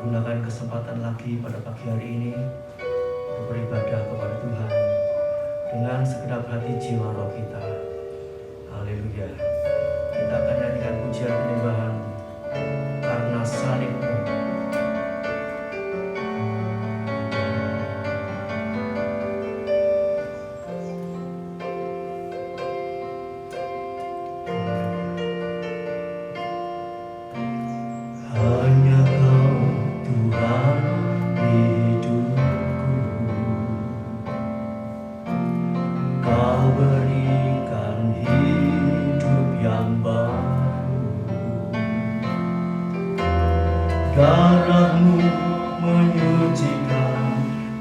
mempergunakan kesempatan lagi pada pagi hari ini untuk beribadah kepada Tuhan dengan segenap hati jiwa roh kita. Haleluya. Kita akan nyanyikan pujian penyembahan karena salibmu. Hanya Kau Tuhan hidupku, Kau berikan hidup yang baru. Darah-Mu menyucikan,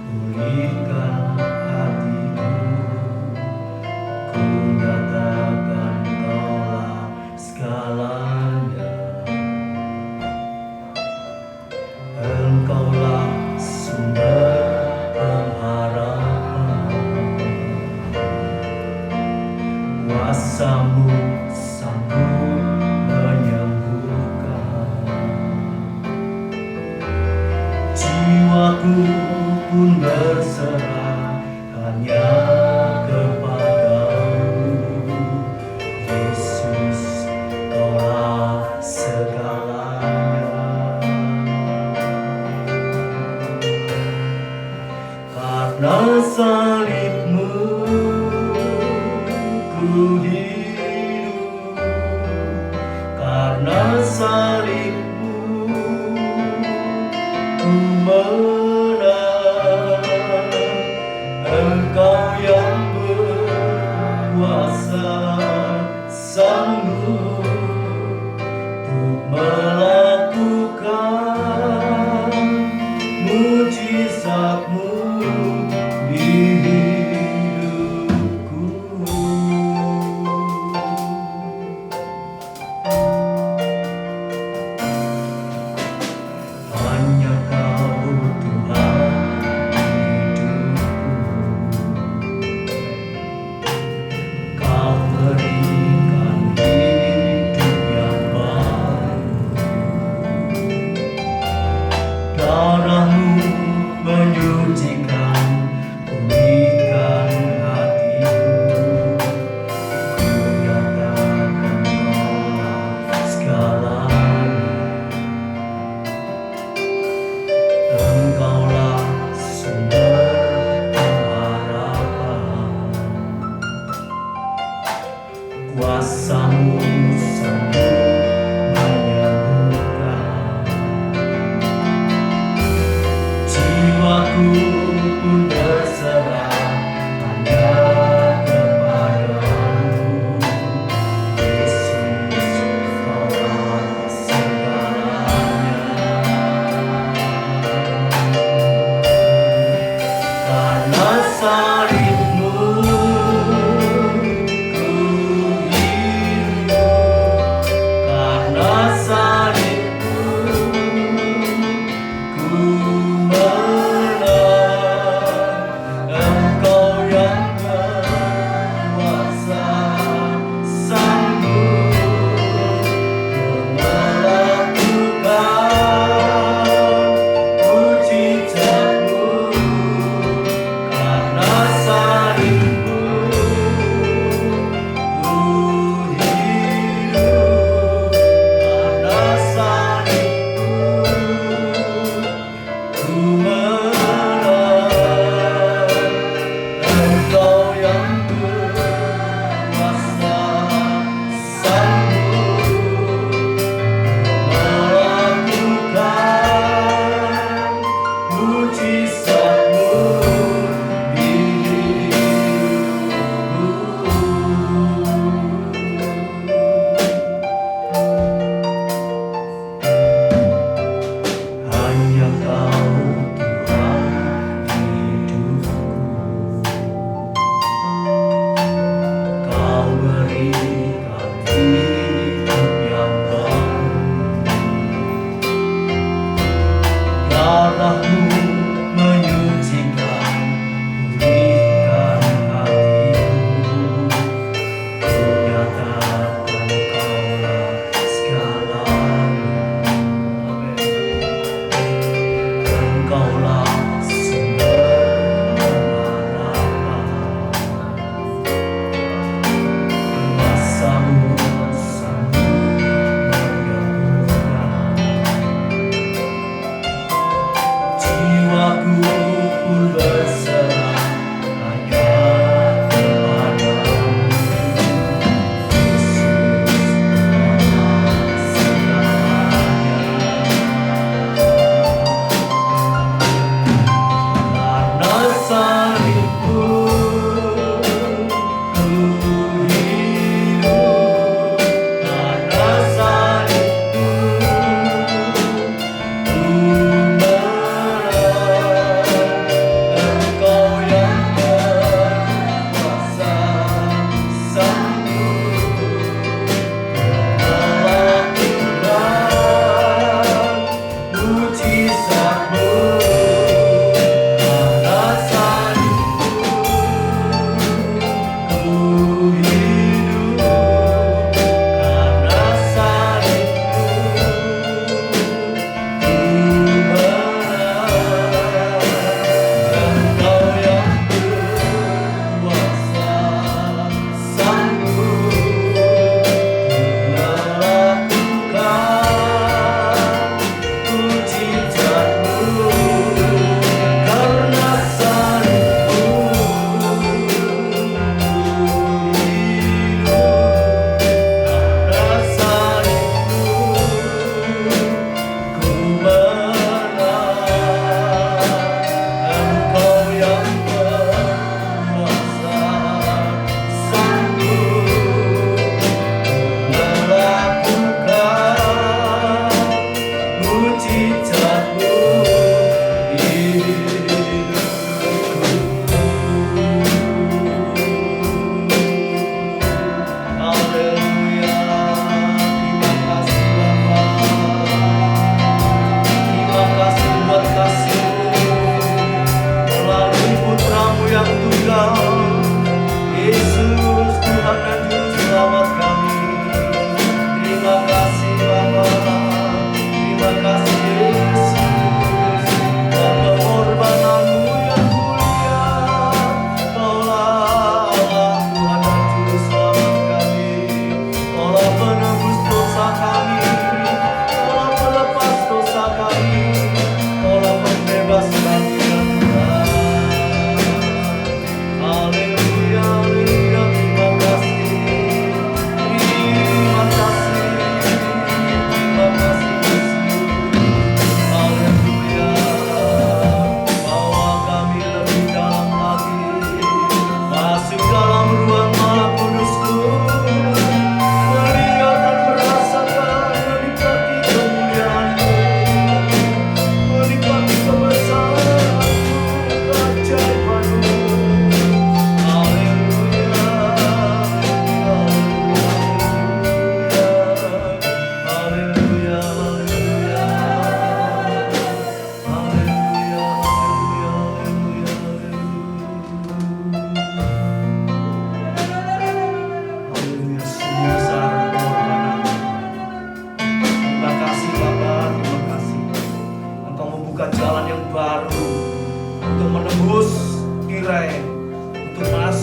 pulihkan hatiku. Ku nyatakan Kaulah segalanya. Engkaulah sumber pengharapan, kuasa-Mu sanggup menyembuhkan. Jiwaku pun berserah hanya kepadamu, Yesus, Kaulah segalanya. Karena salib-Mu ku hidup, karena salib-Mu ku menang. Engkau yang berkuasa sanggup untuk melakukan mujizat-Mu di hidupku. Hanya Kau Tuhan hidupku, Kau berikan hidup yang baru. Darah-Mu menyucikan, pulihkan hatiku. Ku nyatakan Kaulah segalanya. Engkaulah sumber pengharapan, kuasa-Mu sanggup menyembuhkan. Jiwaku pun berserah hanya kepadamu, Yesus, Kaulah segalanya. Karena salib-Mu ku hidup, karena salib-Mu ku menang. Engkau yang berkuasa sanggup melakukan mujizat-Mu. Karena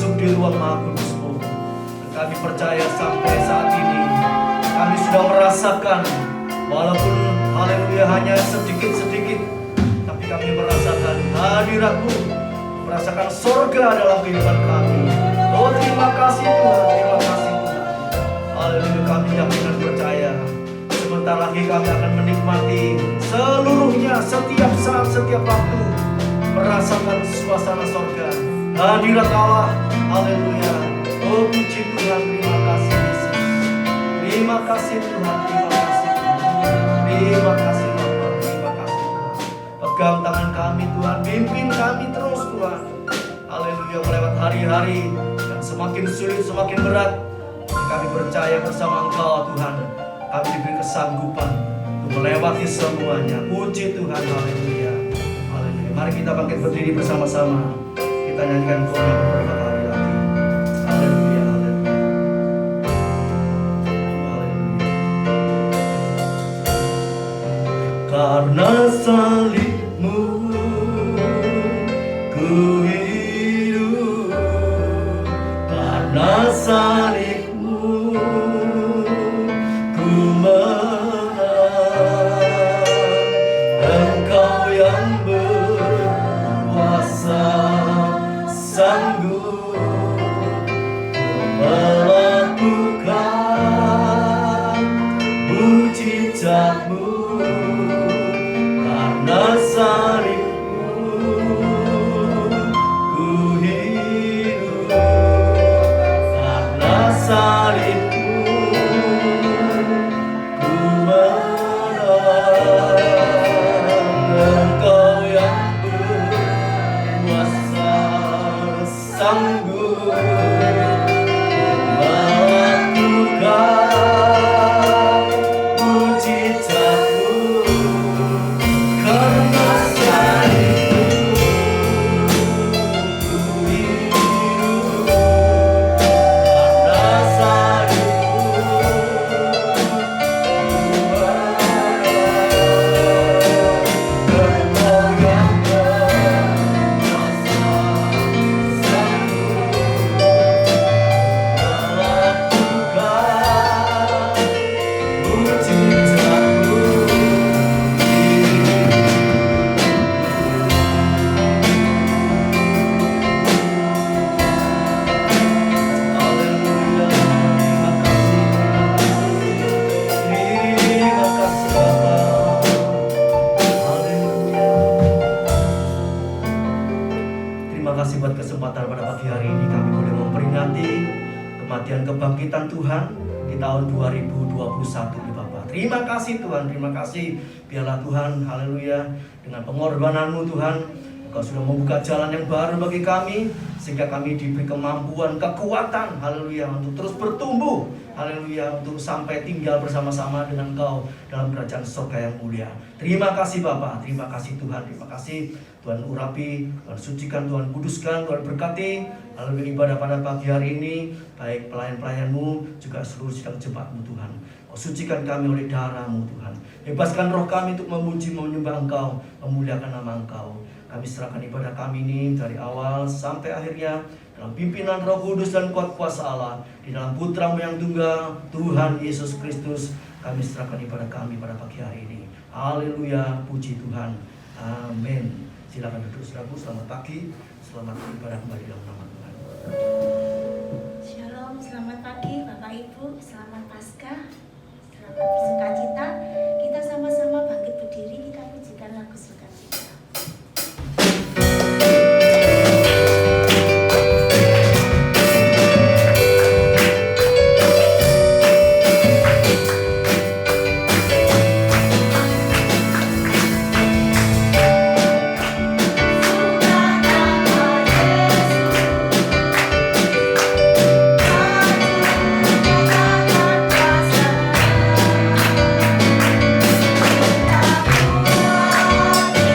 masuk di ruang Maha Kudus-Mu. Dan kami percaya sampai saat ini kami sudah merasakan, walaupun haleluya hanya sedikit-sedikit, tapi kami merasakan hadirat-Mu, merasakan surga dalam kehidupan kami. Oh, terima kasih Tuhan, terima kasih Tuhan. Haleluya, kami yakin dan percaya sebentar lagi kami akan menikmati seluruhnya, setiap saat, setiap waktu, merasakan suasana surga, hadirat Allah. Haleluya. Oh, puji Tuhan, terima kasih Yesus. Terima kasih Tuhan, terima kasih Tuhan. Terima kasih Bapak, terima kasih Tuhan. Pegang tangan kami Tuhan, pimpin kami terus Tuhan. Haleluya, melewat hari-hari yang semakin sulit, semakin berat. Kami percaya bersama Engkau Tuhan, kami diberi kesanggupan untuk melewati semuanya. Puji Tuhan, haleluya. Haleluya. Mari kita bangkit berdiri bersama-sama. Kita nyanyikan doa beberapa kali lagi. Haleluya, haleluya. Haleluya. Karena salib-Mu ku hidup, karena salib-Mu ku menang. Engkau yang berkuasa, sanggup melakukan mujizat-Mu. Karena salib-Mu ku hidup, karena salib-Mu ku menang. Engkau yang berkuasa, sanggup melakukan mujizat-Mu. Karena salib-Mu ku hidup, karena salib-Mu ku menang. Terima kasih buat kesempatan pada pagi hari ini kami boleh memperingati kematian kebangkitan Tuhan di tahun 2021 nih Bapak. Terima kasih Tuhan, terima kasih. Biarlah Tuhan, haleluya, dengan pengorbanan-Mu Tuhan, Engkau sudah membuka jalan yang baru bagi kami, sehingga kami diberi kemampuan, kekuatan, haleluya, untuk terus bertumbuh, haleluya, untuk sampai tinggal bersama-sama dengan Engkau dalam kerajaan surga yang mulia. Terima kasih Bapak, terima kasih Tuhan, terima kasih. Tuhan urapi, Tuhan sucikan, Tuhan kuduskan, Tuhan berkati haleluya ibadah pada pagi hari ini, baik pelayan-pelayan-Mu, juga seluruh sidang jemaat-Mu Tuhan. Kau sucikan kami oleh darah-Mu Tuhan. Bebaskan roh kami untuk memuji, menyembah Engkau, memuliakan nama Engkau. Kami serahkan ibadah kami ini dari awal sampai akhirnya dalam pimpinan Roh Kudus dan kuat kuasa Allah, di dalam Putra-Mu yang tunggal, Tuhan Yesus Kristus. Kami serahkan ibadah kami pada pagi hari ini. Haleluya, puji Tuhan. Amin. Silakan duduk saudaraku, selamat pagi, selamat beribadah kembali dalam nama Tuhan. Shalom, selamat pagi Bapak Ibu, selamat Paskah, selamat bersukacita. Kita sama-sama bangkit berdiri, kita pujikan lagu sukacita. Yesus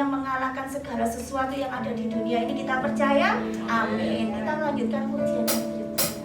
yang mengalahkan segala sesuatu yang ada di dunia ini. Kita percaya? Amin. Kita lanjutkan pujian yang berikutnya.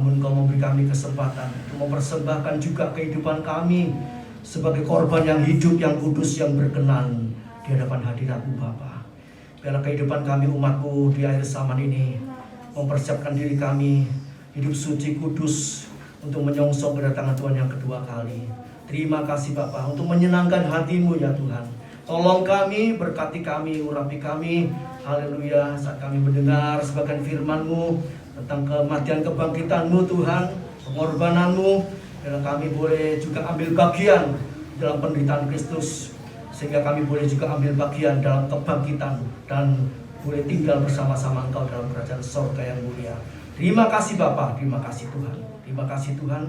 namun Engkau memberi kami kesempatan untuk mempersembahkan juga kehidupan kami sebagai korban yang hidup, yang kudus, yang berkenan di hadapan hadirat-Mu Bapa. Biarlah kehidupan kami umat-Mu di akhir zaman ini mempersiapkan diri kami hidup suci, kudus untuk menyongsong kedatangan Tuhan yang kedua kali. Terima kasih Bapa untuk menyenangkan hati-Mu ya Tuhan. Tolong kami, berkati kami, urapi kami. Haleluya, saat kami mendengar sebagian firman-Mu tentang kematian kebangkitan-Mu Tuhan, pengorbanan-Mu, dan kami boleh juga ambil bagian dalam penderitaan Kristus, sehingga kami boleh juga ambil bagian dalam kebangkitan dan boleh tinggal bersama-sama Engkau dalam kerajaan surga yang mulia. Terima kasih Bapa, terima kasih Tuhan. Terima kasih Tuhan.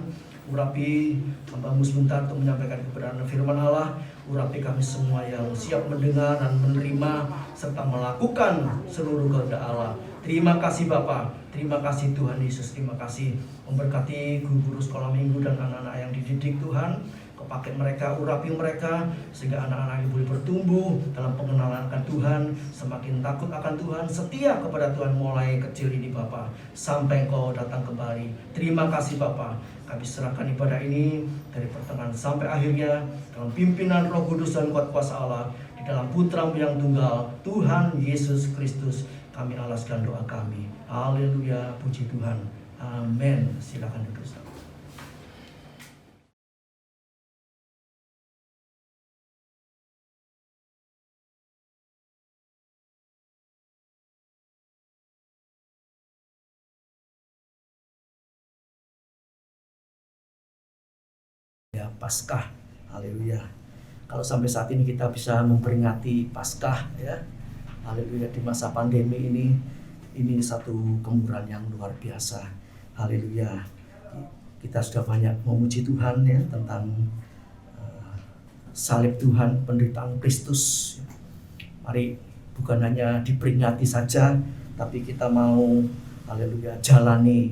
Urapi hamba-Mu sebentar untuk menyampaikan kebenaran firman Allah. Urapi kami semua yang siap mendengar dan menerima serta melakukan seluruh kehendak Allah. Terima kasih Bapa, terima kasih Tuhan Yesus, terima kasih memberkati guru-guru sekolah minggu dan anak-anak yang dididik Tuhan. Pakai mereka, urapi mereka sehingga anak-anak ini boleh bertumbuh dalam pengenalan akan Tuhan, semakin takut akan Tuhan, setia kepada Tuhan mulai kecil ini Bapa, sampai Engkau datang kembali. Terima kasih Bapa, kami serahkan ibadah ini dari pertengahan sampai akhirnya dalam pimpinan Roh Kudus dan kuat kuasa Allah, di dalam Putra-Mu yang tunggal, Tuhan Yesus Kristus. Kami alaskan doa kami. Haleluya, puji Tuhan. Amin. Silakan duduk. Ya, Paskah, haleluya. Kalau sampai saat ini kita bisa memperingati Paskah, ya, haleluya, di masa pandemi ini satu kemurahan yang luar biasa, haleluya. Kita sudah banyak memuji Tuhan ya tentang salib Tuhan, penderitaan Kristus. Mari bukan hanya diperingati saja, tapi kita mau, haleluya, jalani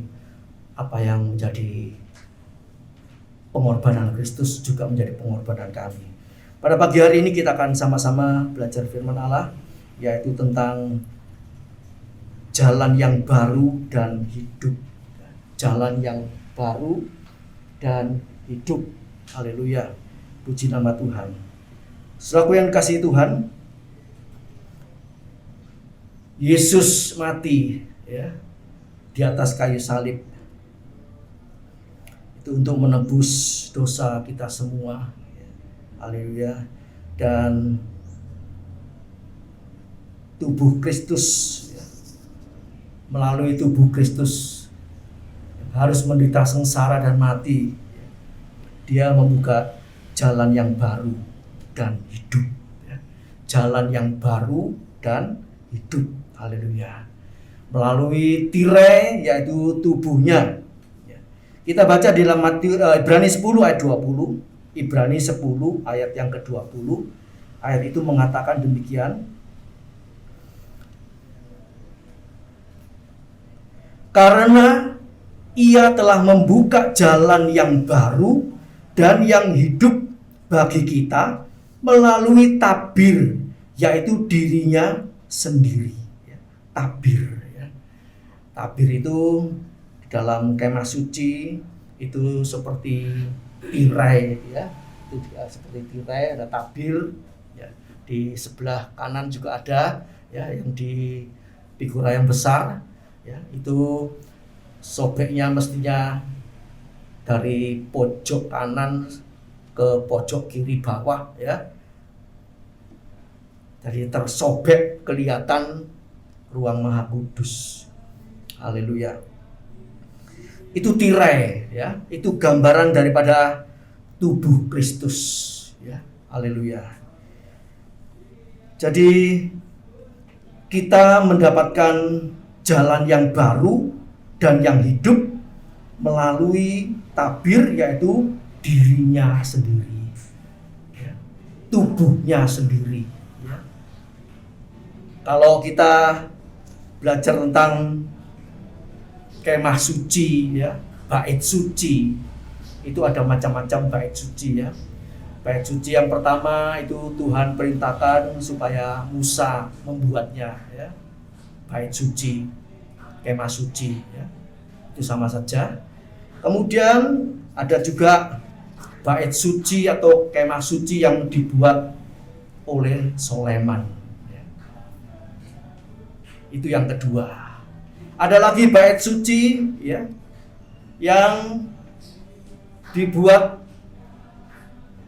apa yang menjadi pengorbanan Kristus juga menjadi pengorbanan kami. Pada pagi hari ini kita akan sama-sama belajar firman Allah, yaitu tentang jalan yang baru dan hidup. Jalan yang baru dan hidup. Haleluya. Puji nama Tuhan. Saudaraku yang kasih Tuhan, Yesus mati ya di atas kayu salib. Itu untuk menebus dosa kita semua. Haleluya. Dan tubuh Kristus, melalui tubuh Kristus harus menderita sengsara dan mati. Dia membuka jalan yang baru dan hidup. Jalan yang baru dan hidup. Haleluya. Melalui tirai, yaitu tubuhnya. Kita baca di dalam Ibrani 10 ayat 20. Ibrani 10 ayat yang ke-20. Ayat itu mengatakan demikian. Karena Ia telah membuka jalan yang baru dan yang hidup bagi kita melalui tabir, yaitu dirinya sendiri. Tabir. Tabir itu dalam kemah suci itu seperti tirai ya, itu seperti tirai, ada tabir ya. Di sebelah kanan juga ada ya, yang di figura yang besar ya, itu sobeknya mestinya dari pojok kanan ke pojok kiri bawah ya, jadi tersobek, kelihatan ruang Maha Kudus. Haleluya. Itu tirai ya, itu gambaran daripada tubuh Kristus ya. Haleluya. Jadi kita mendapatkan jalan yang baru dan yang hidup melalui tabir, yaitu dirinya sendiri ya, tubuhnya sendiri ya. Kalau kita belajar tentang kemah suci ya, bait suci, itu ada macam-macam bait suci ya. Bait suci yang pertama itu Tuhan perintahkan supaya Musa membuatnya ya, bait suci, kemah suci ya. Itu sama saja. Kemudian ada juga bait suci atau kemah suci yang dibuat oleh Soleman. Itu yang kedua. Ada lagi bait suci ya, yang dibuat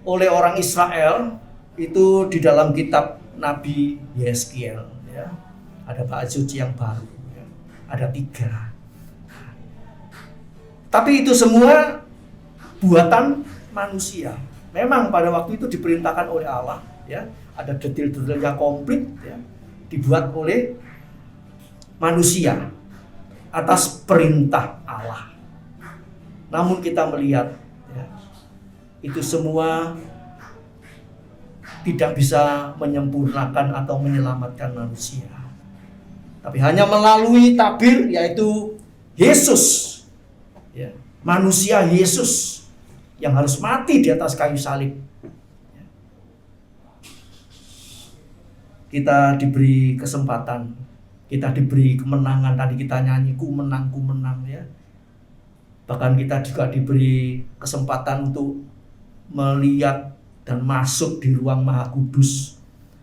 oleh orang Israel, itu di dalam kitab Nabi Yeskiel ya. Ada bait suci yang baru ya. Ada 3. Tapi itu semua buatan manusia. Memang pada waktu itu diperintahkan oleh Allah ya. Ada detail-detailnya komplit ya, dibuat oleh manusia atas perintah Allah. Namun kita melihat ya, itu semua tidak bisa menyempurnakan atau menyelamatkan manusia. Tapi hanya melalui tabir, yaitu Yesus ya, manusia Yesus yang harus mati di atas kayu salib. Kita diberi kesempatan, kita diberi kemenangan. Tadi kita nyanyi ku menang ya. Bahkan kita juga diberi kesempatan untuk melihat dan masuk di ruang Maha Kudus.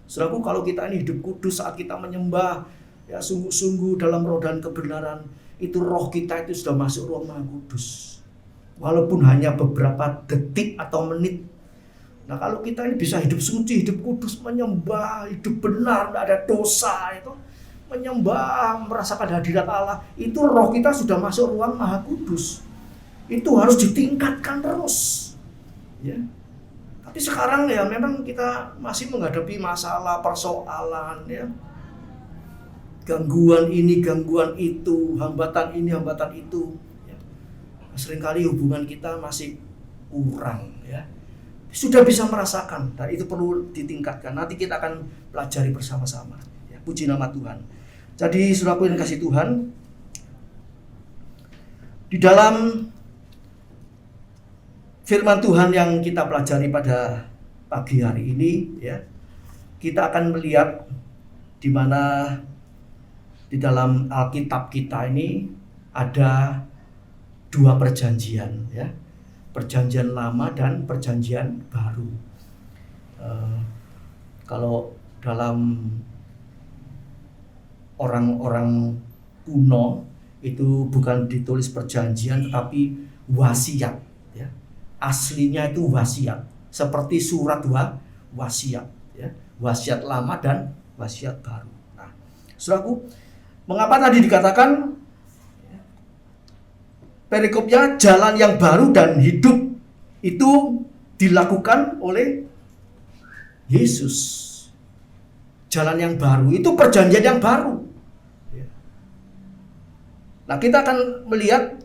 Saudaraku, kalau kita ini hidup kudus saat kita menyembah ya, sungguh-sungguh dalam roh dan kebenaran, itu roh kita itu sudah masuk ruang Maha Kudus. Walaupun hanya beberapa detik atau menit. Nah, kalau kita ini bisa hidup suci, hidup kudus, menyembah, hidup benar, tidak ada dosa, itu menyembah, merasakan hadirat Allah, itu roh kita sudah masuk ruang Maha Kudus. Itu harus ditingkatkan terus. Ya. Tapi sekarang ya memang kita masih menghadapi masalah, persoalan ya. Gangguan ini, gangguan itu, hambatan ini, hambatan itu. Ya. Seringkali hubungan kita masih kurang ya. Sudah bisa merasakan dan itu perlu ditingkatkan. Nanti kita akan pelajari bersama-sama. Ya, puji nama Tuhan. Jadi saudaraku yang kasih Tuhan, di dalam firman Tuhan yang kita pelajari pada pagi hari ini ya, kita akan melihat di mana di dalam Alkitab kita ini ada 2 perjanjian ya. Perjanjian lama dan perjanjian baru. Kalau dalam orang-orang kuno itu bukan ditulis perjanjian tetapi wasiat ya. Aslinya itu wasiat, seperti surat wasiat ya. Wasiat lama dan wasiat baru. Nah, saudaraku, mengapa tadi dikatakan perikopnya jalan yang baru dan hidup itu dilakukan oleh Yesus. Jalan yang baru itu perjanjian yang baru. Nah, kita akan melihat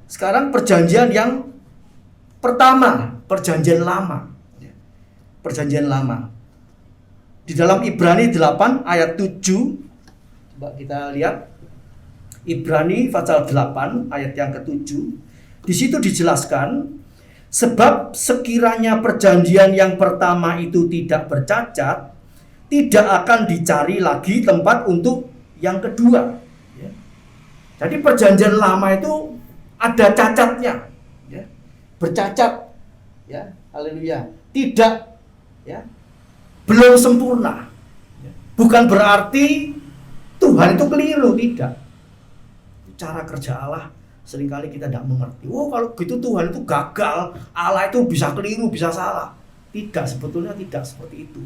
sekarang perjanjian yang pertama, perjanjian lama. Perjanjian lama. Di dalam Ibrani 8 ayat 7, coba kita lihat. Ibrani pasal 8 ayat yang ke-7. Di situ dijelaskan, sebab sekiranya perjanjian yang pertama itu tidak bercacat, tidak akan dicari lagi tempat untuk yang kedua. Ya. Jadi perjanjian lama itu ada cacatnya, ya. Bercacat, ya, haleluya. Tidak, ya, belum sempurna. Ya. Bukan berarti Tuhan itu keliru, tidak. Cara kerja Allah seringkali kita tidak mengerti. Oh, kalau gitu Tuhan itu gagal, Allah itu bisa keliru, bisa salah. Tidak, sebetulnya tidak seperti itu.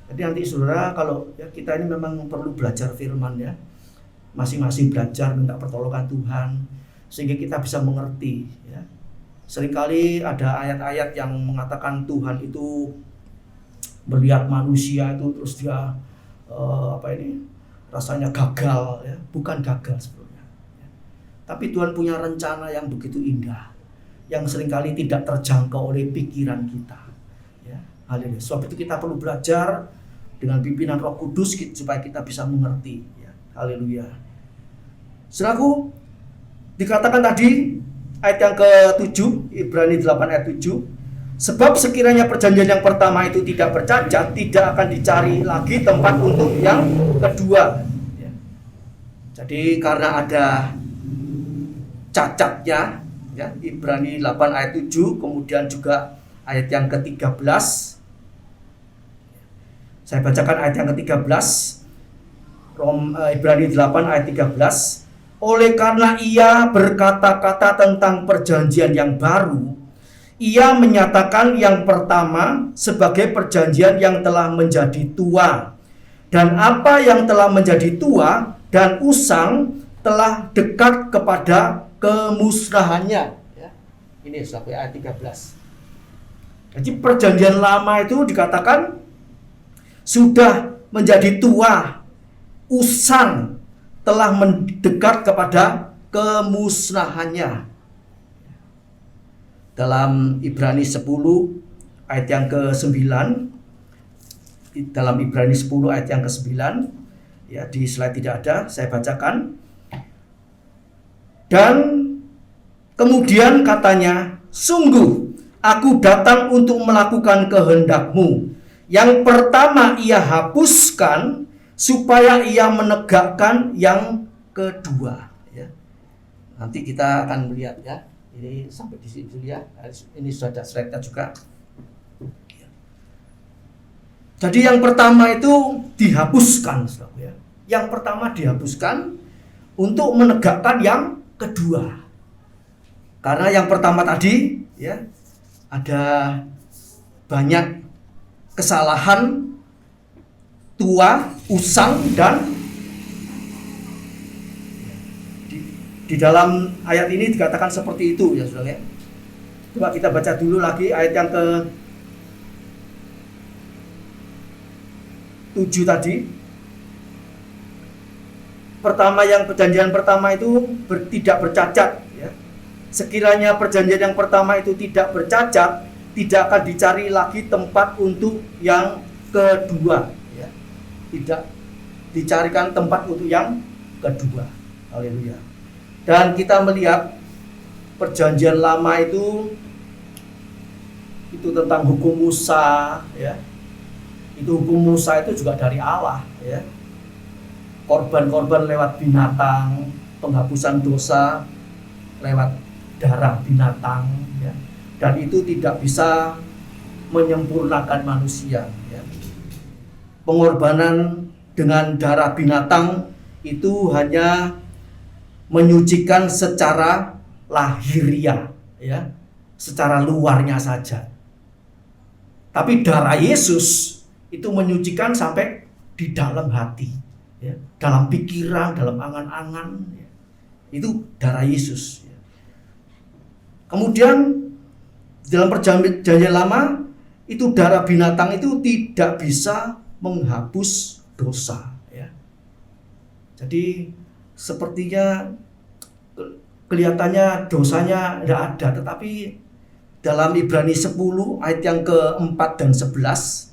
Jadi nanti saudara, kalau ya, kita ini memang perlu belajar firman ya, masing-masing belajar minta pertolongan Tuhan sehingga kita bisa mengerti ya. Seringkali ada ayat-ayat yang mengatakan Tuhan itu melihat manusia itu terus dia rasanya gagal ya. Bukan gagal sebetulnya. Tapi Tuhan punya rencana yang begitu indah, yang seringkali tidak terjangkau oleh pikiran kita. Ya, haleluya. Sebab itu kita perlu belajar dengan pimpinan Roh Kudus supaya kita bisa mengerti. Ya, haleluya. Saudaraku, dikatakan tadi ayat yang ke-7, Ibrani 8 ayat 7, sebab sekiranya perjanjian yang pertama itu tidak bercacat, tidak akan dicari lagi tempat untuk yang kedua. Ya. Jadi karena ada cacatnya ya, Ibrani 8 ayat 7, kemudian juga ayat yang ke-13. Saya bacakan ayat yang ke-13, Ibrani 8 ayat 13. Oleh karena ia berkata-kata tentang perjanjian yang baru, ia menyatakan yang pertama sebagai perjanjian yang telah menjadi tua. Dan apa yang telah menjadi tua dan usang telah dekat kepada kemusnahannya. Ya. Ini sampai ayat 13. Jadi perjanjian lama itu dikatakan sudah menjadi tua, usang, telah mendekat kepada kemusnahannya. Dalam Ibrani 10 ayat yang ke-9, dalam Ibrani 10 ayat yang ke-9, ya, di slide tidak ada, saya bacakan. Dan kemudian katanya, sungguh aku datang untuk melakukan kehendak-Mu. Yang pertama ia hapuskan supaya ia menegakkan yang kedua. Ya. Nanti kita akan melihat, ya. Ini sampai di sini dulu, ya. Ini sudah ada slide-nya juga. Jadi yang pertama itu dihapuskan, ya. Yang pertama dihapuskan untuk menegakkan yang kedua. Karena yang pertama tadi, ya, ada banyak kesalahan, tua, usang, dan di dalam ayat ini dikatakan seperti itu, ya saudara, ya. Coba kita baca dulu lagi ayat yang ke-7 tadi. Pertama, yang perjanjian pertama itu tidak bercacat, ya. Sekiranya perjanjian yang pertama itu tidak bercacat, tidak akan dicari lagi tempat untuk yang kedua, ya. Tidak dicarikan tempat untuk yang kedua. Haleluya. Dan kita melihat perjanjian lama itu tentang hukum Musa, ya. Itu hukum Musa itu juga dari Allah, ya. Korban-korban lewat binatang, penghapusan dosa lewat darah binatang, ya. Dan itu tidak bisa menyempurnakan manusia, ya. Pengorbanan dengan darah binatang itu hanya menyucikan secara lahiriah, ya, secara luarnya saja. Tapi darah Yesus itu menyucikan sampai di dalam hati, ya, dalam pikiran, dalam angan-angan, ya. Itu darah Yesus, ya. Kemudian dalam perjanjian lama itu darah binatang itu tidak bisa menghapus dosa, ya. Jadi sepertinya kelihatannya dosanya tidak ada, tetapi dalam Ibrani 10 ayat yang ke-4 dan 11,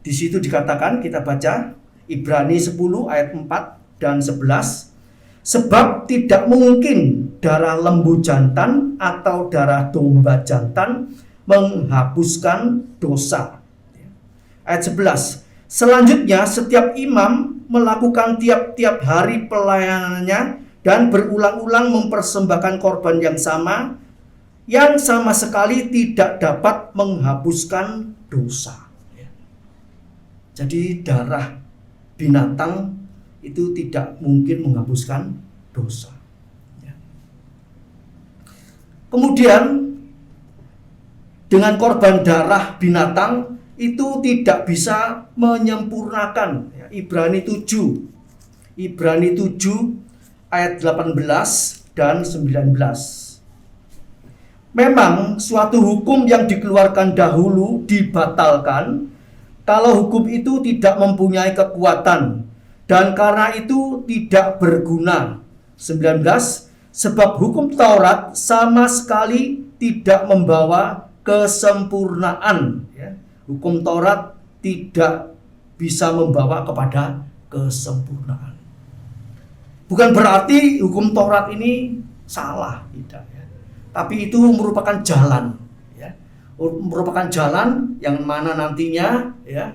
di situ dikatakan, kita baca Ibrani 10 ayat 4 dan 11, sebab tidak mungkin darah lembu jantan atau darah domba jantan menghapuskan dosa. Ayat 11, selanjutnya setiap imam melakukan tiap-tiap hari pelayanannya dan berulang-ulang mempersembahkan korban yang sama sekali tidak dapat menghapuskan dosa. Jadi darah binatang itu tidak mungkin menghapuskan dosa. Kemudian dengan korban darah binatang itu tidak bisa menyempurnakan. Ibrani 7 ayat 18 dan 19. Memang suatu hukum yang dikeluarkan dahulu dibatalkan kalau hukum itu tidak mempunyai kekuatan, dan karena itu tidak berguna. 19, sebab hukum Taurat sama sekali tidak membawa kesempurnaan. Hukum Taurat tidak bisa membawa kepada kesempurnaan. Bukan berarti hukum Taurat ini salah, tidak, ya. Tapi itu merupakan jalan, ya. Merupakan jalan yang mana nantinya, ya,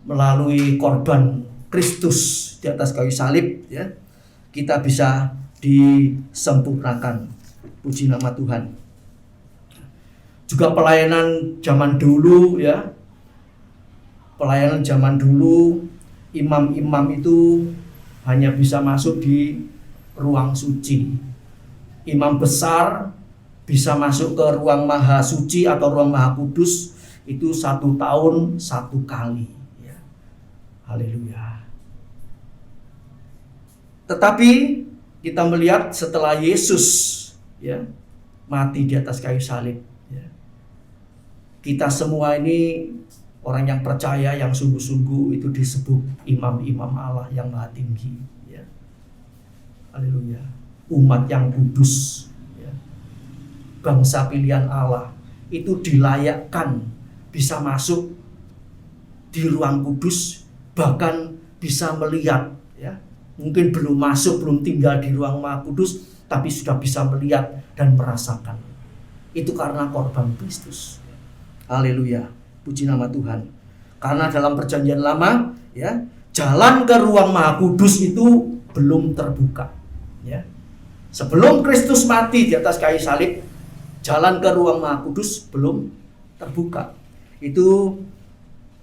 melalui korban Kristus di atas kayu salib, ya, kita bisa disempurnakan. Puji nama Tuhan. Juga pelayanan zaman dulu ya. Pelayanan zaman dulu, imam-imam itu hanya bisa masuk di ruang suci. Imam besar bisa masuk ke ruang maha suci atau ruang maha kudus itu 1 tahun 1 kali. Ya. Haleluya. Tetapi kita melihat setelah Yesus ya mati di atas kayu salib, ya, kita semua ini orang yang percaya, yang sungguh-sungguh itu disebut imam-imam Allah yang maha tinggi. Ya. Haleluya. Umat yang kudus, ya. Bangsa pilihan Allah itu dilayakkan bisa masuk di ruang kudus, bahkan bisa melihat. Ya. Mungkin belum masuk, belum tinggal di ruang maha kudus, tapi sudah bisa melihat dan merasakan. Itu karena korban Kristus. Haleluya. Puji nama Tuhan. Karena dalam perjanjian lama, ya, jalan ke ruang maha kudus itu belum terbuka. Ya. Sebelum Kristus mati di atas kayu salib, jalan ke ruang maha kudus belum terbuka. Itu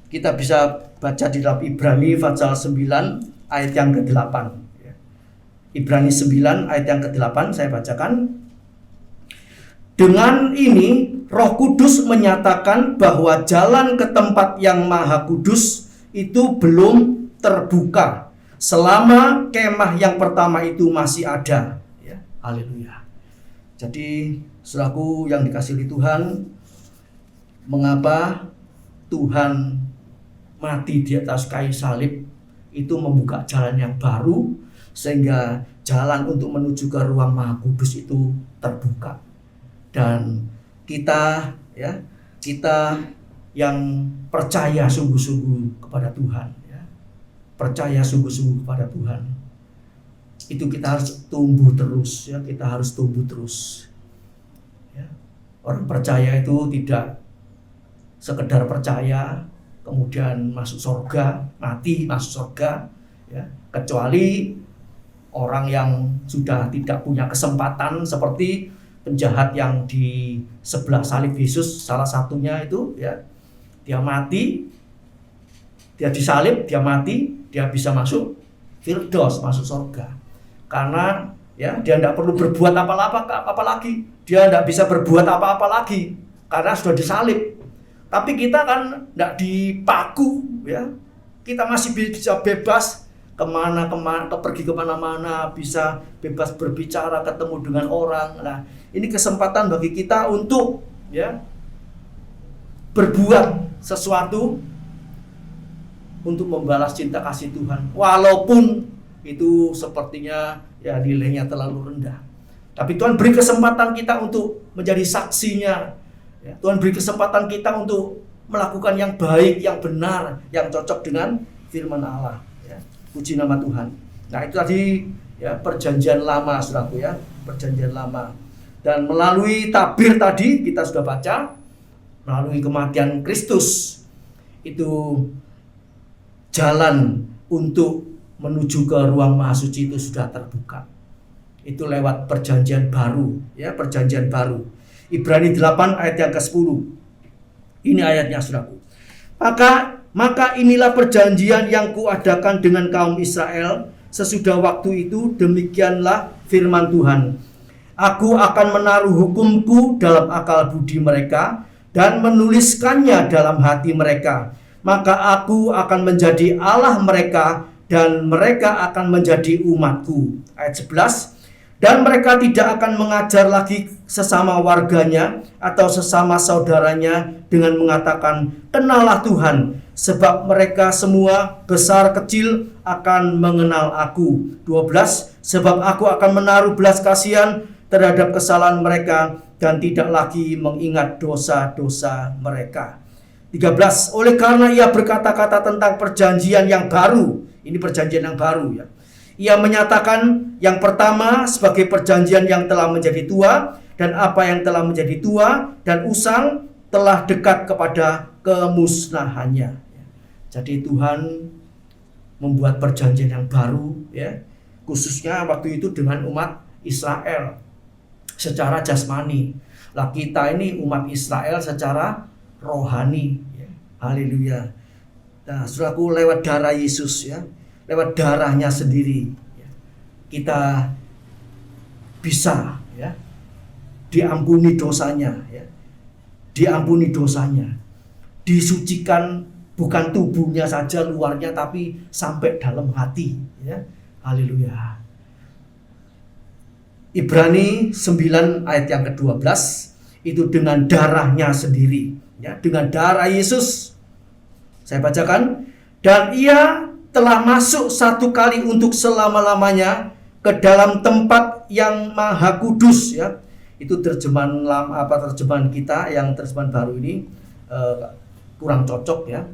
kita bisa baca di dalam Ibrani pasal 9 ayat yang ke-8. Ibrani 9 ayat yang ke-8 saya bacakan. Dengan ini Roh Kudus menyatakan bahwa jalan ke tempat yang maha kudus itu belum terbuka selama kemah yang pertama itu masih ada. Ya, haleluya. Jadi saudaraku yang dikasihi Tuhan, mengapa Tuhan mati di atas kayu salib itu membuka jalan yang baru sehingga jalan untuk menuju ke ruang maha kudus itu terbuka. Dan kita yang percaya sungguh-sungguh kepada Tuhan, ya, percaya sungguh-sungguh kepada Tuhan, itu kita harus tumbuh terus, ya, kita harus tumbuh terus. Ya. Orang percaya itu tidak sekedar percaya kemudian masuk surga, mati masuk surga, ya, kecuali orang yang sudah tidak punya kesempatan seperti penjahat yang di sebelah salib Yesus, salah satunya itu, ya, dia mati, dia disalib, dia mati, dia bisa masuk Firdaus, masuk surga. Karena ya dia tidak perlu berbuat apa lagi, dia tidak bisa berbuat apa-apa lagi karena sudah disalib. Tapi kita kan tidak dipaku, ya. Kita masih bisa bebas pergi kemana-mana, bisa bebas berbicara, ketemu dengan orang. Nah, ini kesempatan bagi kita untuk, ya, berbuat sesuatu untuk membalas cinta kasih Tuhan. Walaupun itu sepertinya ya nilainya terlalu rendah. Tapi Tuhan beri kesempatan kita untuk menjadi saksinya. Ya, Tuhan beri kesempatan kita untuk melakukan yang baik, yang benar, yang cocok dengan firman Allah. Ya. Puji nama Tuhan. Nah, itu tadi ya perjanjian lama, saudaraku, ya, perjanjian lama. Dan melalui tabir tadi kita sudah baca, melalui kematian Kristus itu jalan untuk menuju ke ruang maha suci itu sudah terbuka. Itu lewat perjanjian baru, ya, perjanjian baru. Ibrani 8 ayat yang ke-10. Ini ayatnya, saudaraku. Maka inilah perjanjian yang kuadakan dengan kaum Israel sesudah waktu itu, demikianlah firman Tuhan. Aku akan menaruh hukumku dalam akal budi mereka dan menuliskannya dalam hati mereka. Maka aku akan menjadi Allah mereka dan mereka akan menjadi umatku. Ayat 11. Dan mereka tidak akan mengajar lagi sesama warganya atau sesama saudaranya dengan mengatakan, kenallah Tuhan, sebab mereka semua besar kecil akan mengenal aku. 12. Sebab aku akan menaruh belas kasihan terhadap kesalahan mereka dan tidak lagi mengingat dosa-dosa mereka. 13. Oleh karena ia berkata-kata tentang perjanjian yang baru. Ini perjanjian yang baru, ya. Ia menyatakan yang pertama sebagai perjanjian yang telah menjadi tua, dan apa yang telah menjadi tua dan usang telah dekat kepada kemusnahannya. Jadi Tuhan membuat perjanjian yang baru, ya, khususnya waktu itu dengan umat Israel. secara jasmani. Lah kita ini umat Israel secara rohani. Ya. Haleluya. Nah, saudaraku, lewat darah Yesus ya, lewat darahnya sendiri, ya, kita bisa ya diampuni dosanya, ya, diampuni dosanya, disucikan bukan tubuhnya saja luarnya tapi sampai dalam hati. Ya. Haleluya. Ibrani 9 ayat yang ke-12 itu dengan darahnya sendiri, ya, dengan darah Yesus. Saya bacakan, dan ia telah masuk satu kali untuk selama-lamanya ke dalam tempat yang maha kudus, ya. Itu terjemahan terjemahan kita yang terjemahan baru ini kurang cocok ya.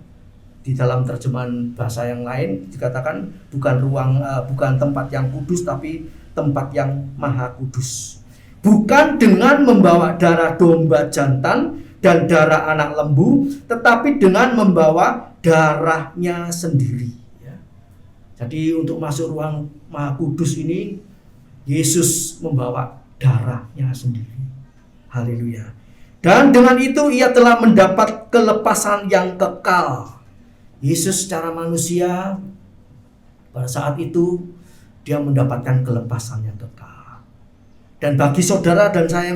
Di dalam terjemahan bahasa yang lain dikatakan bukan tempat yang kudus tapi tempat yang maha kudus. Bukan dengan membawa darah domba jantan dan darah anak lembu, tetapi dengan membawa darahnya sendiri. Ya. Jadi untuk masuk ruang maha kudus ini, Yesus membawa darahnya sendiri. Haleluya. Dan dengan itu ia telah mendapat kelepasan yang kekal. Yesus secara manusia pada saat itu dia mendapatkan kelepasan yang kekal. Dan bagi saudara dan saya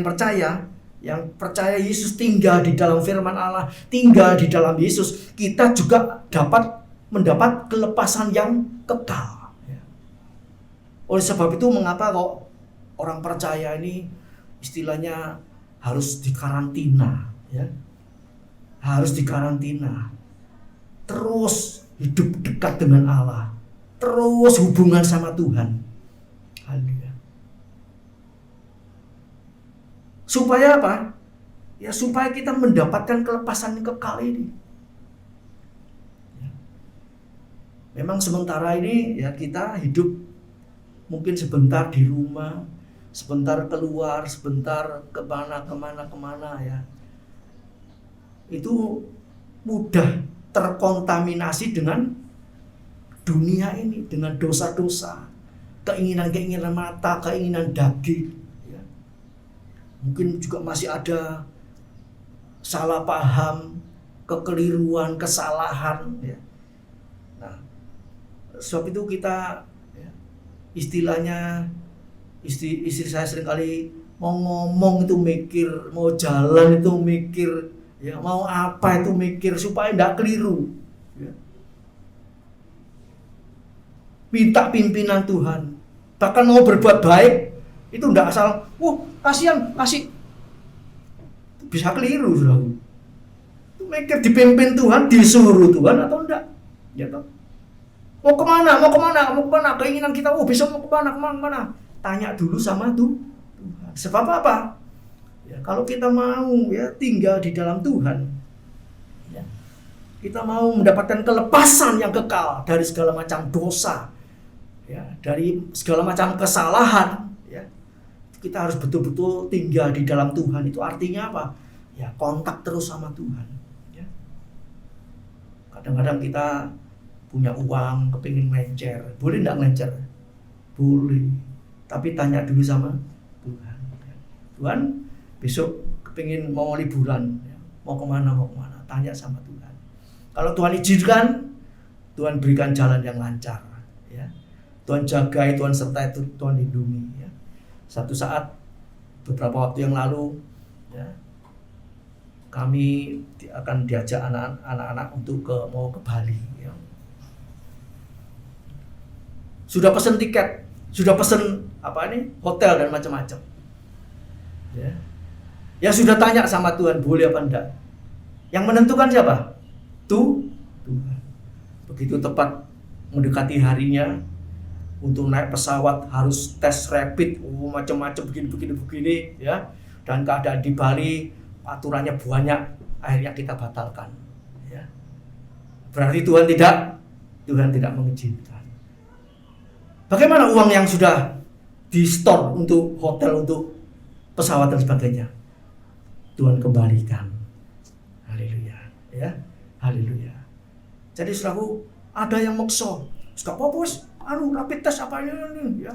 yang percaya Yesus tinggal di dalam firman Allah, tinggal di dalam Yesus, kita juga dapat mendapat kelepasan yang kekal. Oleh sebab itu mengapa kok orang percaya ini istilahnya harus dikarantina, ya? Harus dikarantina. Terus hidup dekat dengan Allah. Terus hubungan sama Tuhan. Haleluya. Supaya apa? Ya supaya kita mendapatkan kelepasan yang kekal ini. Ya. Memang sementara ini ya kita hidup mungkin sebentar di rumah, sebentar keluar, sebentar kemana ya. Itu mudah terkontaminasi dengan dunia ini, dengan dosa-dosa, keinginan-keinginan mata, keinginan daging. Ya. Mungkin juga masih ada salah paham, kekeliruan, kesalahan. Ya. Nah, sebab itu kita ya, istilahnya istri saya seringkali mau ngomong itu mikir, mau jalan itu mikir, ya mau apa itu mikir supaya tidak keliru. Ya. Minta pimpinan Tuhan. Bahkan mau berbuat baik itu tidak asal, kasih bisa keliru, saudara. Itu mikir dipimpin Tuhan, disuruh Tuhan atau enggak? Ya toh. Mau kemana? Keinginan kita, besok mau kemana? Tanya dulu sama Tuhan. Sebab apa? Ya, kalau kita mau ya tinggal di dalam Tuhan, ya, kita mau mendapatkan kelepasan yang kekal dari segala macam dosa, ya, dari segala macam kesalahan, ya, kita harus betul-betul tinggal di dalam Tuhan. Itu artinya apa? Ya kontak terus sama Tuhan. Ya. Kadang-kadang kita punya uang, kepingin ngelencer, boleh nggak ngelencer? Boleh. Tapi tanya dulu sama Tuhan. Tuhan, besok kepingin mau liburan, ya. mau kemana? Tanya sama Tuhan. Kalau Tuhan izinkan, Tuhan berikan jalan yang lancar. Ya. Tuhan jagai, Tuhan sertai, Tuhan lindungi. Ya. Satu saat, beberapa waktu yang lalu, ya, kami akan diajak anak-anak untuk mau ke Bali. Ya. Sudah pesen tiket, sudah pesen hotel dan macam-macam. Ya. Ya sudah tanya sama Tuhan boleh apa enggak. Yang menentukan siapa? Tuhan. Begitu tepat mendekati harinya untuk naik pesawat harus tes rapid, macam-macam begini ya. Dan keadaan di Bali aturannya banyak, akhirnya kita batalkan. Ya. Berarti Tuhan tidak mengizinkan. Bagaimana uang yang sudah di-store untuk hotel, untuk pesawat dan sebagainya? Tuhan kembalikan. Haleluya. Ya. Haleluya. Jadi saudaraku, ada yang maksa. Enggak apa-apa, rapid test apa ini ya.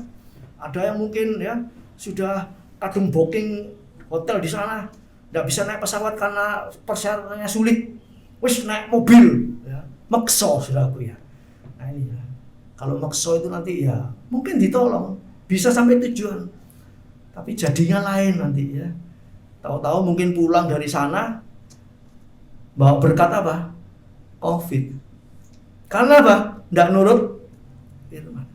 Ada yang mungkin ya sudah kadung booking hotel di sana, nggak bisa naik pesawat karena persyaratannya sulit, wis naik mobil, ya. Makso saudaraku ya. Nah ini ya, kalau makso itu nanti ya mungkin ditolong, bisa sampai tujuan, tapi jadinya lain nanti ya. Tahu-tahu mungkin pulang dari sana bawa berkat apa? COVID. Karena apa? Nggak nurut firman.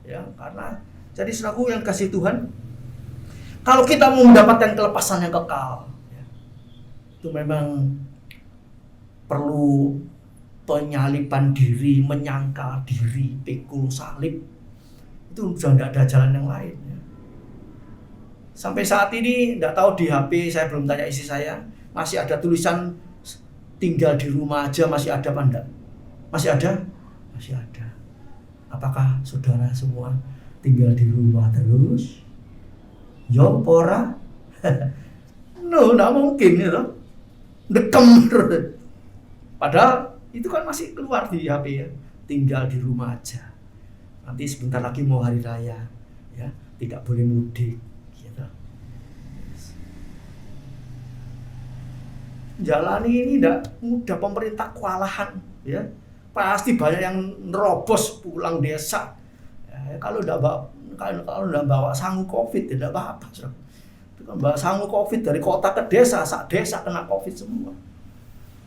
Ya, karena jadi saudaraku yang kasih Tuhan, kalau kita mau mendapatkan kelepasan yang kekal, ya, itu memang perlu penyaliban diri, menyangkal diri, pikul salib. Itu sudah tidak ada jalan yang lain. Ya. Sampai saat ini, tidak tahu di HP, saya belum tanya isi saya, masih ada tulisan tinggal di rumah aja, masih ada apa enggak? Masih ada? Masih ada. Apakah saudara semua tinggal di rumah terus? Yo pora? No, tidak mungkin ya. Dekem. Padahal itu kan masih keluar di HP ya. Tinggal di rumah aja. Nanti sebentar lagi mau hari raya, ya, tidak boleh mudik. Gitu. Jalani ini tidak mudah, pemerintah kewalahan, ya. Pasti banyak yang nerobos pulang desa. Ya, kalau tidak bawa sangu COVID tidak apa-apa. Itu kan bawa sangu COVID dari kota ke desa, sak desa kena COVID semua.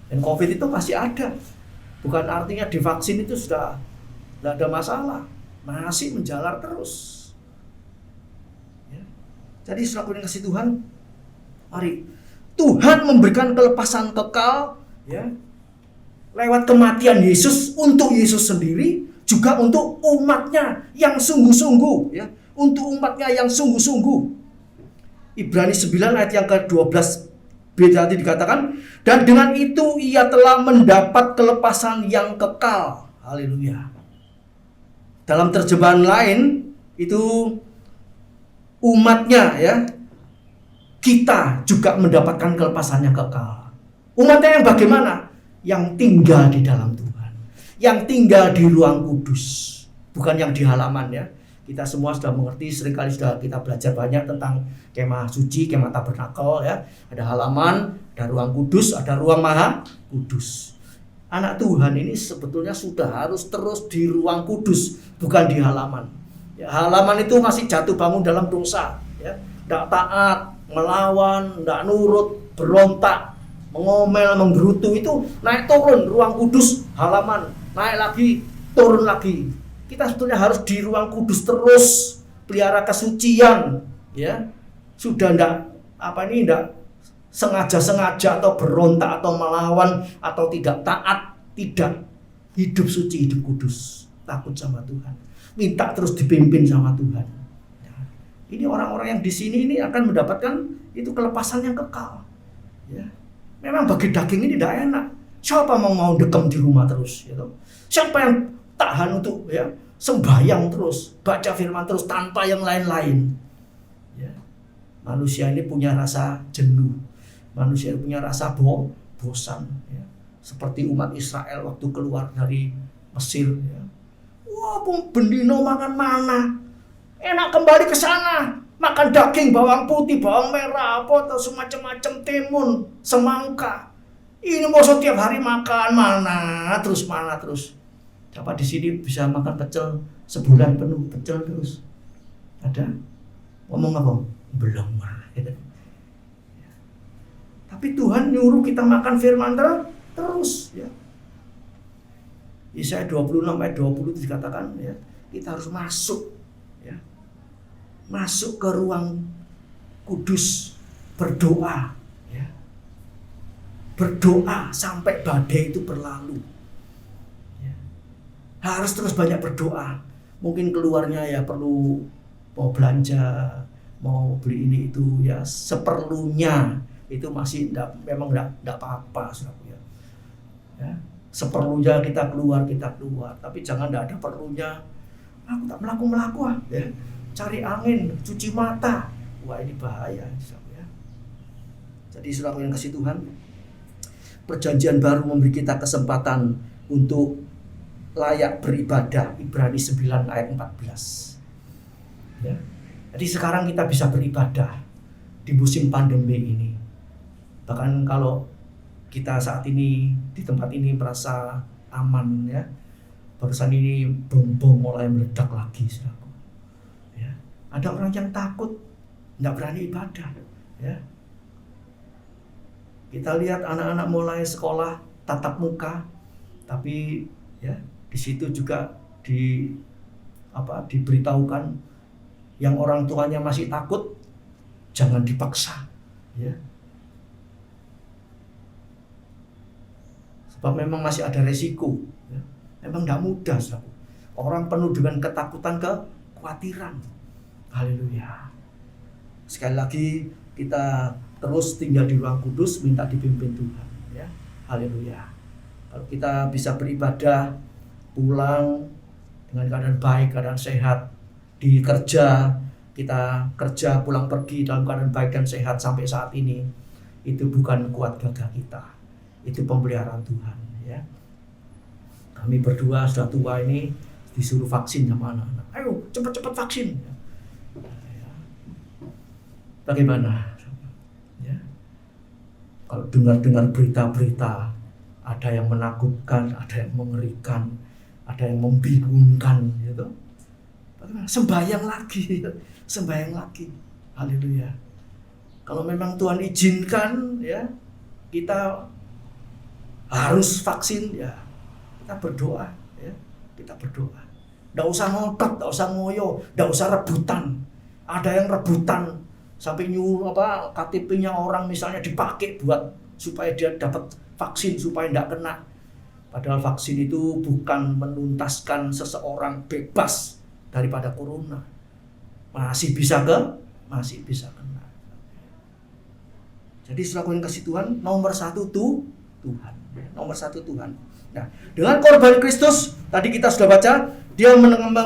Dan COVID itu pasti ada. Bukan artinya divaksin itu sudah tidak ada masalah, masih menjalar terus. Ya. Jadi setelah kasih Tuhan, mari Tuhan memberikan kelepasan kekal, ya, lewat kematian Yesus untuk Yesus sendiri, juga untuk umatnya yang sungguh-sungguh, ya, untuk umatnya yang sungguh-sungguh. Ibrani 9 ayat yang ke-12 B tadi dikatakan, dan dengan itu ia telah mendapat kelepasan yang kekal. Haleluya. Dalam terjemahan lain itu umatnya, ya, kita juga mendapatkan kelepasan yang kekal. Umatnya yang bagaimana? Yang tinggal di dalam Tuhan, yang tinggal di ruang kudus, bukan yang di halaman, ya. Kita semua sudah mengerti, seringkali sudah kita belajar banyak tentang kemah suci, kemah tabernakel, ya. Ada halaman, ada ruang kudus, ada ruang maha kudus. Anak Tuhan ini sebetulnya sudah harus terus di ruang kudus, bukan di halaman. Ya, halaman itu masih jatuh bangun dalam dosa, ya. Tidak taat, melawan, tidak nurut, berontak, mengomel, menggerutu, itu naik turun ruang kudus, halaman, naik lagi, turun lagi. Kita sebetulnya harus di ruang kudus terus, pelihara kesucian, ya. Sudah tidak sengaja-sengaja atau berontak atau melawan atau tidak taat, tidak, hidup suci, hidup kudus, takut sama Tuhan, minta terus dipimpin sama Tuhan. Ya. Ini orang-orang yang di sini ini akan mendapatkan itu kelepasan yang kekal. Ya. Memang bagi daging ini tidak enak. Siapa mau dekem di rumah terus, gitu? Siapa yang tahan untuk, ya, sembahyang terus, baca firman terus tanpa yang lain-lain, ya. Manusia ini punya rasa jenuh, manusia ini punya rasa bosan, ya. Seperti umat Israel waktu keluar dari Mesir, ya. Wah, bendino makan mana, enak kembali ke sana, makan daging, bawang putih, bawang merah, apa atau semacam-macam, timun, semangka. Ini mau setiap hari makan mana terus. Dapat di sini bisa makan pecel sebulan penuh, pecel terus. Ada? Ngomong apa? Belum. Tapi Tuhan nyuruh kita makan firman terus, ya. Yesaya 26 ayat 20 itu dikatakan, ya, kita harus masuk, ya. Masuk ke ruang kudus, berdoa, ya. Berdoa sampai badai itu berlalu. Harus terus banyak berdoa. Mungkin keluarnya ya perlu mau belanja, mau beli ini itu, ya, seperlunya. Itu masih memang enggak apa-apa, saudara, ya. Ya, seperlunya kita keluar. Tapi jangan enggak ada perlunya. Aku tak melaku, ya. Cari angin, cuci mata. Wah, ini bahaya, saudara, ya. Jadi saudara yang kasih Tuhan, perjanjian baru memberi kita kesempatan untuk layak beribadah. Ibrani 9 ayat 14, ya. Jadi sekarang kita bisa beribadah, di musim pandemi ini. Bahkan kalau kita saat ini di tempat ini merasa aman ya, barusan ini bom mulai meledak lagi, saudaraku. Ya, ada orang yang takut, nggak berani ibadah. Ya, kita lihat anak-anak mulai sekolah tatap muka, tapi ya di situ juga diberitahukan yang orang tuanya masih takut, jangan dipaksa. Ya. Sebab memang masih ada resiko. Ya. Memang tidak mudah, saudara. Orang penuh dengan ketakutan, kekhawatiran. Haleluya. Sekali lagi kita terus tinggal di ruang kudus, minta dipimpin Tuhan. Ya. Haleluya. Kalau kita bisa beribadah, pulang dengan keadaan baik, keadaan sehat, di kerja, kita kerja pulang pergi dalam keadaan baik dan sehat sampai saat ini, itu bukan kuat gagah kita, itu pemeliharaan Tuhan. Ya. Kami berdua sudah tua ini disuruh vaksin sama anak-anak, ayo cepat-cepat vaksin. Ya. Bagaimana? Ya. Kalau dengar berita-berita, ada yang menakutkan, ada yang mengerikan, ada yang membingungkan, gitu. Bagaimana? Sembahyang lagi. Haleluya. Kalau memang Tuhan izinkan, ya, kita harus vaksin, ya, kita berdoa, ya, kita berdoa. Nggak usah ngotot, nggak usah ngoyo, nggak usah rebutan. Ada yang rebutan sampai nyuruh KTP-nya orang misalnya dipakai buat supaya dia dapat vaksin supaya nggak kena. Padahal vaksin itu bukan menuntaskan seseorang bebas daripada corona. Masih bisa kena. Jadi saudara yang kasih Tuhan, nomor satu Tuhan. Nomor satu Tuhan. Nah, dengan korban Kristus tadi kita sudah baca, dia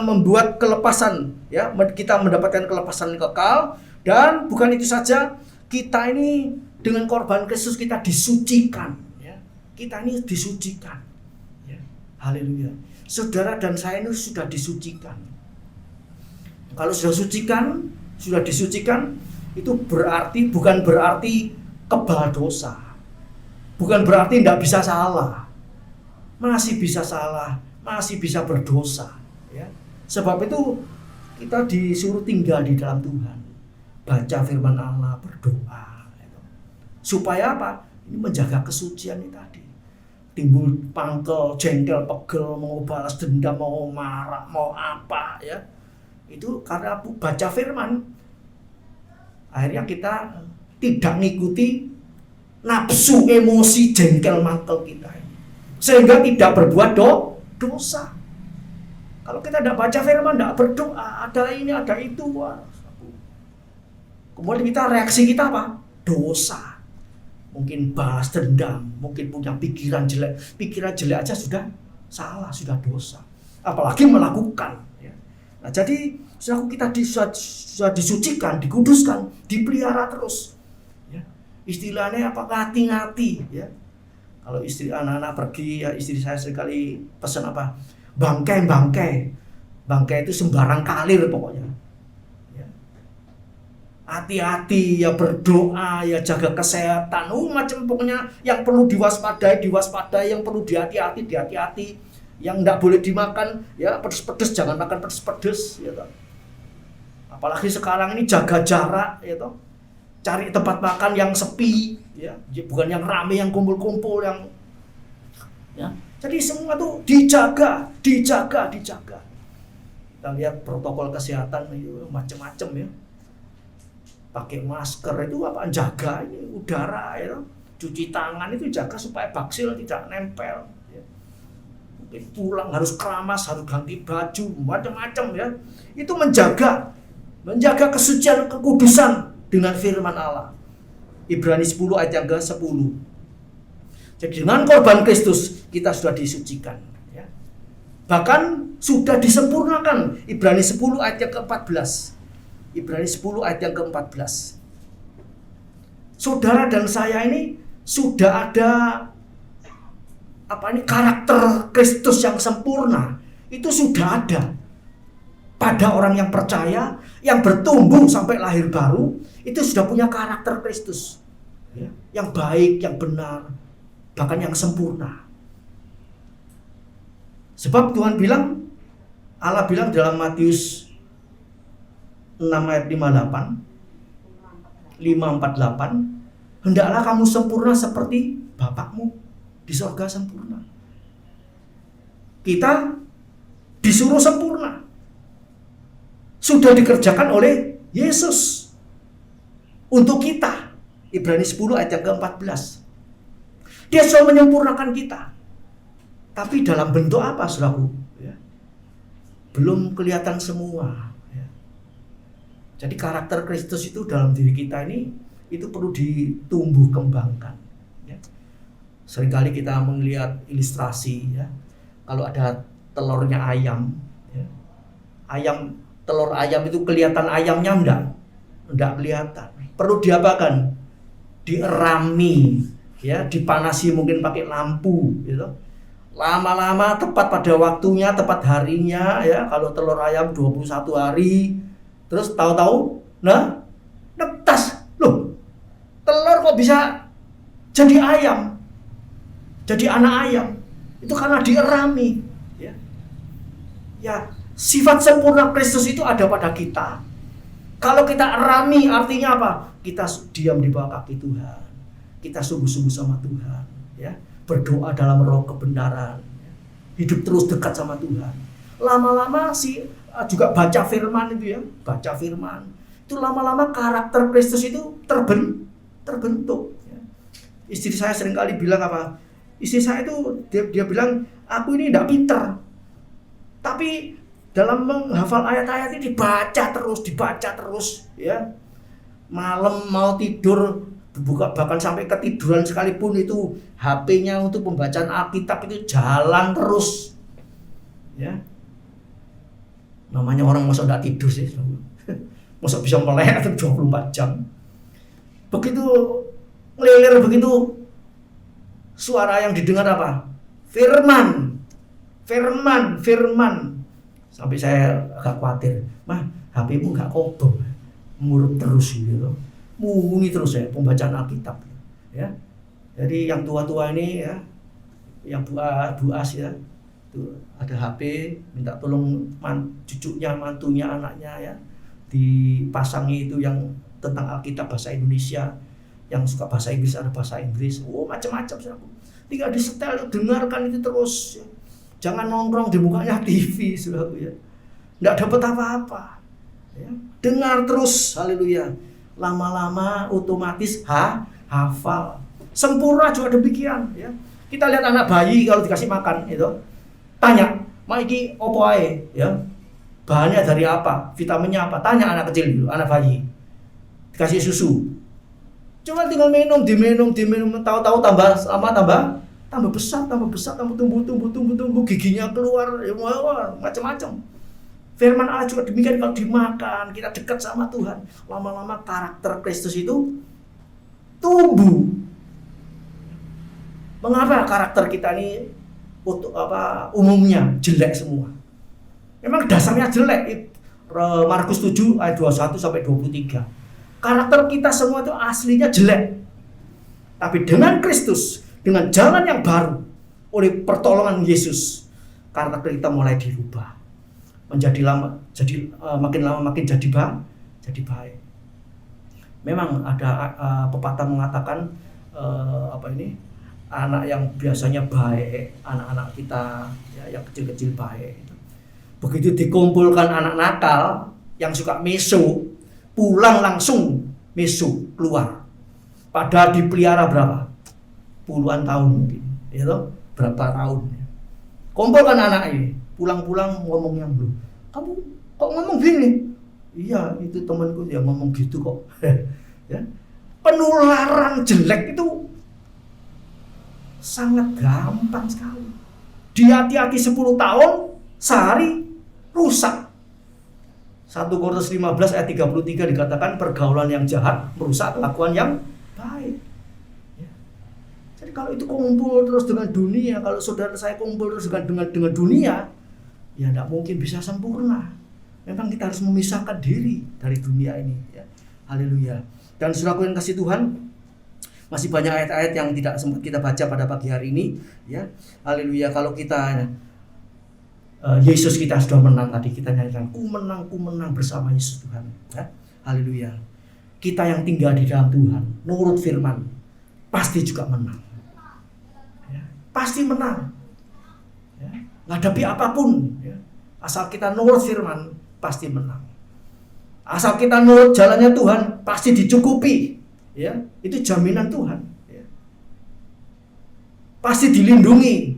membuat kelepasan, ya, kita mendapatkan kelepasan kekal. Dan bukan itu saja, kita ini dengan korban Kristus kita disucikan, ya. Kita ini disucikan, ya. Haleluya. Saudara dan saya ini sudah disucikan. Kalau sudah disucikan, itu bukan berarti kebal dosa. Bukan berarti tidak bisa salah. Masih bisa salah, masih bisa berdosa, ya. Sebab itu kita disuruh tinggal di dalam Tuhan. Baca firman Allah, berdoa, gitu. Supaya apa? Ini menjaga kesucian ini tadi. Timbul pangkel, jengkel, pegel, mau balas dendam, mau marah, mau apa, ya. Itu karena baca firman. Akhirnya kita tidak mengikuti nafsu, emosi, jengkel, mangkel kita ini. Sehingga tidak berbuat dosa. Kalau kita tidak baca firman, tidak berdoa, ada ini, ada itu, kemudian reaksi kita apa? Dosa. Mungkin balas dendam, mungkin punya pikiran jelek. Pikiran jelek aja sudah salah, sudah dosa. Apalagi melakukan. Ya. Nah, jadi kita sudah disucikan, dikuduskan, dipelihara terus. Ya. Istilahnya apa? Ngati-ngati. Ya. Kalau istri anak-anak pergi, ya, istri saya sekali pesan apa? Bangkai. Bangkai itu sembarang kalir pokoknya. Hati-hati, ya, berdoa, ya, jaga kesehatan, macam pokoknya yang perlu diwaspadai, yang perlu dihati-hati, yang enggak boleh dimakan, ya, pedes-pedes, jangan makan pedes-pedes, ya, toh. Apalagi sekarang ini jaga jarak, ya, toh. Cari tempat makan yang sepi, ya, bukan yang ramai, yang kumpul-kumpul, yang, ya. Jadi semua tuh dijaga. Kita lihat protokol kesehatan macam-macam, ya. Pakai masker itu apa? Jaga ini udara, ya. Cuci tangan itu jaga supaya baksil tidak nempel, ya. Mungkin pulang harus keramas, harus ganti baju, macam-macam, ya. Itu menjaga kesucian, kekudusan dengan firman Allah. Ibrani 10 ayat yang ke-10. Jadi dengan korban Kristus kita sudah disucikan, ya. Bahkan sudah disempurnakan. Ibrani 10 ayat yang ke-14. Ibrani 10 ayat yang ke-14. Saudara dan saya ini sudah ada karakter Kristus yang sempurna. Itu sudah ada pada orang yang percaya, yang bertumbuh sampai lahir baru. itu sudah punya karakter Kristus, ya, yang baik, yang benar, bahkan yang sempurna. Sebab Tuhan bilang, Allah bilang dalam Matius 6 ayat 548, hendaklah kamu sempurna seperti Bapakmu di sorga sempurna. Kita disuruh sempurna. Sudah dikerjakan oleh Yesus untuk kita. Ibrani 10 ayat yang ke-14. Dia sudah menyempurnakan kita. Tapi dalam bentuk apa, saudaraku? Ya. Belum kelihatan semua. Ya. Jadi karakter Kristus itu dalam diri kita ini itu perlu ditumbuh kembangkan. Ya. Seringkali kita melihat ilustrasi, ya. Kalau ada telurnya ayam, ya. Telur ayam itu kelihatan ayamnya enggak kelihatan. Perlu diapakan? Dierami, ya, dipanasi mungkin pakai lampu, gitu. Lama-lama tepat pada waktunya, tepat harinya, ya. Kalau telur ayam 21 hari, terus tahu-tahu, netas. Loh, telur kok bisa jadi ayam? Jadi anak ayam. Itu karena dierami, ya. Ya, sifat sempurna Kristus itu ada pada kita. Kalau kita erami artinya apa? Kita diam di bawah kaki Tuhan. Kita sungguh-sungguh sama Tuhan, ya. Berdoa dalam roh kebenaran. Hidup terus dekat sama Tuhan. Lama-lama juga baca firman itu, ya. Baca firman. Itu lama-lama karakter Kristus itu terbentuk, ya. Istri saya seringkali bilang apa? Istri saya itu dia bilang, aku ini tidak pinter. Tapi dalam menghafal ayat-ayat ini dibaca terus, ya. Malam mau tidur, bahkan sampai ketiduran sekalipun itu HP-nya untuk pembacaan Alkitab itu jalan terus, ya. Namanya orang masa tidak tidur sih, masa bisa melek 24 jam. Begitu ngelilir begitu, suara yang didengar apa? Firman. Sampai saya agak khawatir, mah HP-mu gak kobong, ngurut terus gitu, mungi terus ya pembacaan Alkitab, ya. Jadi yang tua-tua ini, ya, yang Bu As, ya, tuh ada HP, minta tolong cucunya, mantunya, anaknya, ya, dipasangi itu yang tentang Alkitab bahasa Indonesia, yang suka bahasa Inggris ada bahasa Inggris, macam-macam, tinggal disetel, dengarkan itu terus, ya. Jangan nongkrong di mukanya TV, saudara, ya. Nggak dapat apa-apa, ya. Dengar terus, haleluya. Lama-lama otomatis hafal. Sempurna juga demikian, ya. Kita lihat anak bayi kalau dikasih makan itu, tanya, "Ma iki opo ae?" Ya. Bahannya dari apa? Vitaminnya apa? Tanya anak kecil dulu, anak bayi. Dikasih susu. Cuma tinggal diminum, tahu-tahu tambah besar, tambah tumbuh, giginya keluar, ya, macam-macam. Firman Allah juga demikian, kalau dimakan, kita dekat sama Tuhan, lama-lama karakter Kristus itu tumbuh. Mengapa karakter kita ini umumnya jelek semua? Memang dasarnya jelek. Markus 7 ayat 21 sampai 23. Karakter kita semua itu aslinya jelek. Tapi dengan Kristus, dengan jalan yang baru, oleh pertolongan Yesus, karakter kita mulai dirubah, makin lama makin jadi baik. Memang ada pepatah mengatakan anak yang biasanya baik, anak-anak kita, ya, yang kecil-kecil baik, begitu dikumpulkan anak nakal yang suka meso, pulang langsung meso keluar, padahal dipelihara berapa? Puluhan tahun mungkin, ya toh? Berapa tahun? Kumpulkan anak ini, pulang-pulang ngomongnya belum. Kamu kok ngomong gini? Iya, itu temanku yang ngomong gitu kok. Ya. Penularan jelek itu sangat gampang sekali. Hati-hati 10 tahun, sehari rusak. 1 Korintus 15 ayat 33 dikatakan pergaulan yang jahat merusak kelakuan yang baik. Jadi kalau itu kumpul terus dengan dunia, kalau saudara saya kumpul terus dengan dunia, ya tidak mungkin bisa sempurna. Memang kita harus memisahkan diri dari dunia ini, ya. Haleluya. Dan saudaraku yang kasih Tuhan, masih banyak ayat-ayat yang tidak sempat kita baca pada pagi hari ini, ya. Haleluya. Kalau kita Yesus kita sudah menang, tadi kita nyanyikan ku menang bersama Yesus Tuhan, ya. Haleluya. Kita yang tinggal di dalam Tuhan, nurut firman, pasti juga menang, ya. Pasti menang, ya. Menghadapi apapun, ya. Asal kita nurut firman, pasti menang. Asal kita nurut jalannya Tuhan, pasti dicukupi, ya. Itu jaminan Tuhan, ya. Pasti dilindungi,